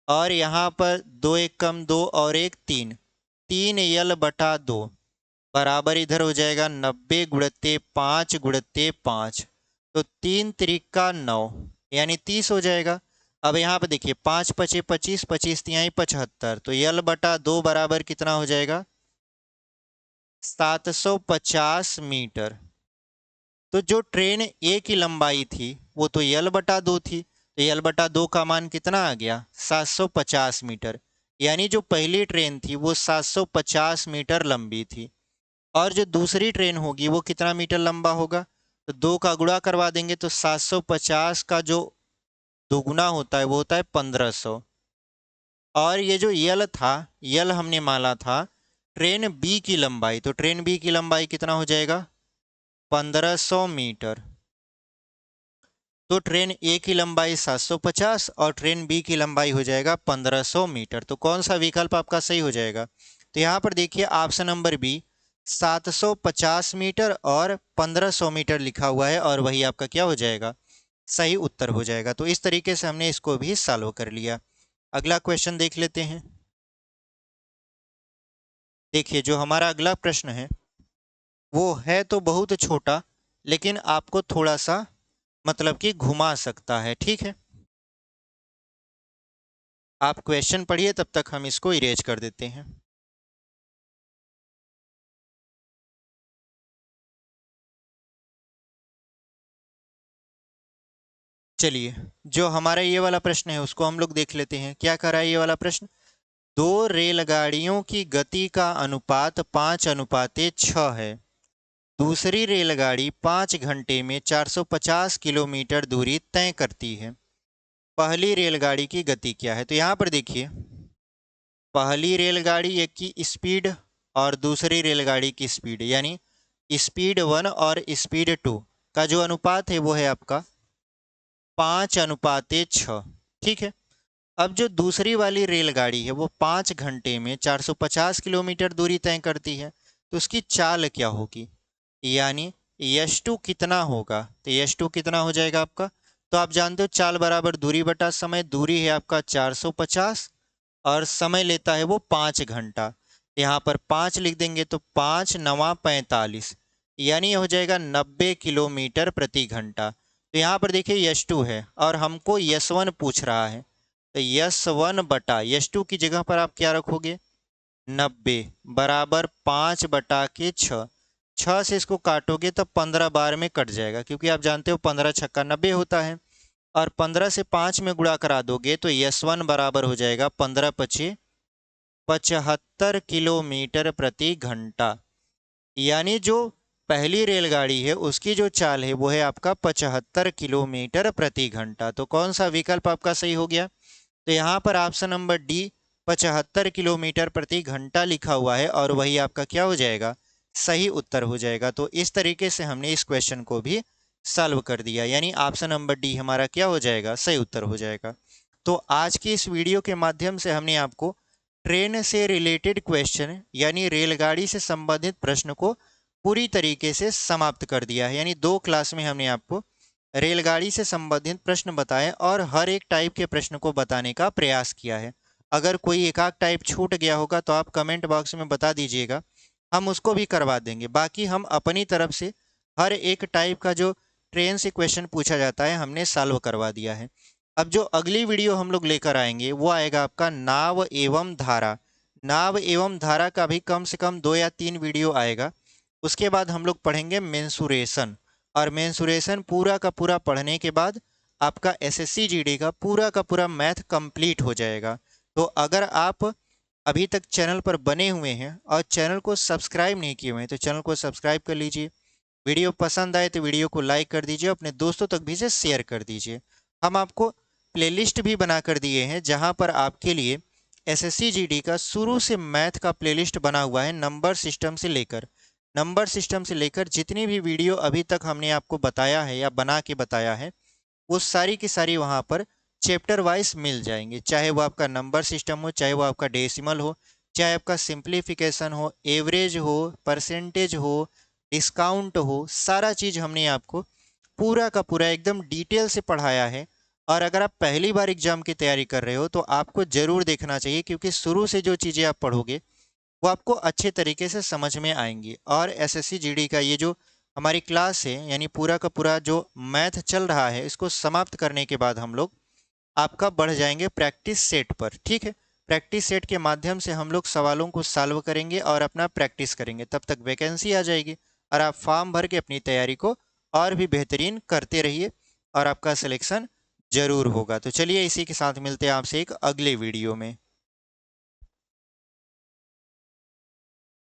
और यहाँ पर 2 एक कम 2 और 1 3, 3 यल बटा 2 बराबर इधर हो जाएगा 90 गुणित 5 गुणित 5। तो 3 त्रिका 9 यानी 30 हो जाएगा। अब यहाँ पर देखिए 5 पचे 25, 25 तिहाई 75, तो यल बटा 2 बराबर कितना हो जाएगा 750 मीटर। तो जो ट्रेन ए की लंबाई थी वो तो यल बटा 2 थी, तो यल बटा 2 का मान कितना आ गया 750 मीटर। यानी जो पहली ट्रेन थी वो 750 मीटर लंबी थी, और जो दूसरी ट्रेन होगी वो कितना मीटर लंबा होगा, तो 2 का गुणा करवा देंगे तो 750 का जो दोगुना होता है वो होता है 1500। और ये जो यल था, यल हमने माना था ट्रेन बी की लंबाई, तो ट्रेन बी की लंबाई कितना हो जाएगा 1500 मीटर। तो ट्रेन ए की लंबाई 750 और ट्रेन बी की लंबाई हो जाएगा 1500 मीटर। तो कौन सा विकल्प आपका सही हो जाएगा, तो यहाँ पर देखिए ऑप्शन नंबर बी 750 मीटर और 1500 मीटर लिखा हुआ है, और वही आपका क्या हो जाएगा सही उत्तर हो जाएगा। तो इस तरीके से हमने इसको भी सॉल्व कर लिया। अगला क्वेश्चन देख लेते हैं। देखिए जो हमारा अगला प्रश्न है वो है तो बहुत छोटा, लेकिन आपको थोड़ा सा मतलब कि घुमा सकता है, ठीक है। आप क्वेश्चन पढ़िए, तब तक हम इसको इरेज कर देते हैं। चलिए जो हमारा ये वाला प्रश्न है उसको हम लोग देख लेते हैं। क्या कर रहा है ये वाला प्रश्न, दो रेलगाड़ियों की गति का अनुपात 5:6 है। दूसरी रेलगाड़ी 5 घंटे में 450 किलोमीटर दूरी तय करती है। पहली रेलगाड़ी की गति क्या है। तो यहाँ पर देखिए पहली रेलगाड़ी एक की स्पीड और दूसरी रेलगाड़ी की स्पीड यानी स्पीड 1 और स्पीड 2 का जो अनुपात है वो है आपका 5:6, ठीक है। अब जो दूसरी वाली रेलगाड़ी है वो 5 घंटे में 450 किलोमीटर दूरी तय करती है, तो उसकी चाल क्या होगी, यानी यश2 कितना होगा। तो यश2 कितना हो जाएगा आपका, तो आप जानते हो चाल बराबर दूरी बटा समय। दूरी है आपका 450 और समय लेता है वो 5 घंटा। यहाँ पर 5 लिख देंगे तो 5 9 45, यानी हो जाएगा 90 किलोमीटर प्रति घंटा। तो यहाँ पर देखिए यश2 है और हमको यश1 पूछ रहा है, तो यश1 बटा यश2 की जगह पर आप क्या रखोगे 90 बराबर 5/6। 6 से इसको काटोगे तो 15 बार में कट जाएगा, क्योंकि आप जानते हो 15 छक्का 90 होता है, और 15 से 5 में गुणा करा दोगे तो यश1 बराबर हो जाएगा 15×5 75 किलोमीटर प्रति घंटा। यानी जो पहली रेलगाड़ी है उसकी जो चाल है वो है आपका 75 किलोमीटर प्रति घंटा। तो कौन सा विकल्प आपका सही हो गया, तो यहाँ पर ऑप्शन नंबर डी 75 किलोमीटर प्रति घंटा लिखा हुआ है, और वही आपका क्या हो जाएगा सही उत्तर हो जाएगा। तो इस तरीके से हमने इस क्वेश्चन को भी सॉल्व कर दिया, यानी ऑप्शन नंबर डी हमारा क्या हो जाएगा सही उत्तर हो जाएगा। तो आज की इस वीडियो के माध्यम से हमने आपको ट्रेन से रिलेटेड क्वेश्चन यानी रेलगाड़ी से संबंधित प्रश्न को पूरी तरीके से समाप्त कर दिया है। यानी 2 क्लास में हमने आपको रेलगाड़ी से संबंधित प्रश्न बताए और हर एक टाइप के प्रश्न को बताने का प्रयास किया है। अगर कोई एक आध टाइप छूट गया होगा तो आप कमेंट बॉक्स में बता दीजिएगा, हम उसको भी करवा देंगे। बाकी हम अपनी तरफ से हर एक टाइप का जो ट्रेन से क्वेश्चन पूछा जाता है हमने सॉल्व करवा दिया है। अब जो अगली वीडियो हम लोग लेकर आएंगे वो आएगा आपका नाव एवं धारा। नाव एवं धारा का भी कम से कम 2 या 3 वीडियो आएगा। उसके बाद हम लोग पढ़ेंगे मेंसुरेशन, और मेंसुरेशन पूरा का पूरा पढ़ने के बाद आपका एसएससी जीडी का पूरा मैथ कंप्लीट हो जाएगा। तो अगर आप अभी तक चैनल पर बने हुए हैं और चैनल को सब्सक्राइब नहीं किए हुए हैं तो चैनल को सब्सक्राइब कर लीजिए। वीडियो पसंद आए तो वीडियो को लाइक कर दीजिए, अपने दोस्तों तक भी इसे शेयर कर दीजिए। हम आपको प्लेलिस्ट भी बना कर दिए हैं जहां पर आपके लिए एसएससी जीडी का शुरू से मैथ का प्लेलिस्ट बना हुआ है। नंबर सिस्टम से लेकर जितनी भी वीडियो अभी तक हमने आपको बताया है या बना के बताया है वो सारी की सारी वहाँ पर चैप्टर वाइज मिल जाएंगे। चाहे वो आपका नंबर सिस्टम हो, चाहे वो आपका डेसिमल हो, चाहे आपका सिंप्लीफिकेशन हो, एवरेज हो, परसेंटेज हो, डिस्काउंट हो, सारा चीज़ हमने आपको पूरा का पूरा एकदम डिटेल से पढ़ाया है। और अगर आप पहली बार एग्जाम की तैयारी कर रहे हो तो आपको ज़रूर देखना चाहिए, क्योंकि शुरू से जो चीज़ें आप पढ़ोगे वो आपको अच्छे तरीके से समझ में आएंगी। और एसएससी जीडी का ये जो हमारी क्लास है, यानी पूरा का पूरा जो मैथ चल रहा है, इसको समाप्त करने के बाद हम लोग आपका बढ़ जाएंगे प्रैक्टिस सेट पर। ठीक है, प्रैक्टिस सेट के माध्यम से हम लोग सवालों को सॉल्व करेंगे और अपना प्रैक्टिस करेंगे। तब तक वैकेंसी आ जाएगी और आप फॉर्म भर के अपनी तैयारी को और भी बेहतरीन करते रहिए और आपका सिलेक्शन जरूर होगा। तो चलिए इसी के साथ मिलते हैं आपसे एक अगले वीडियो में।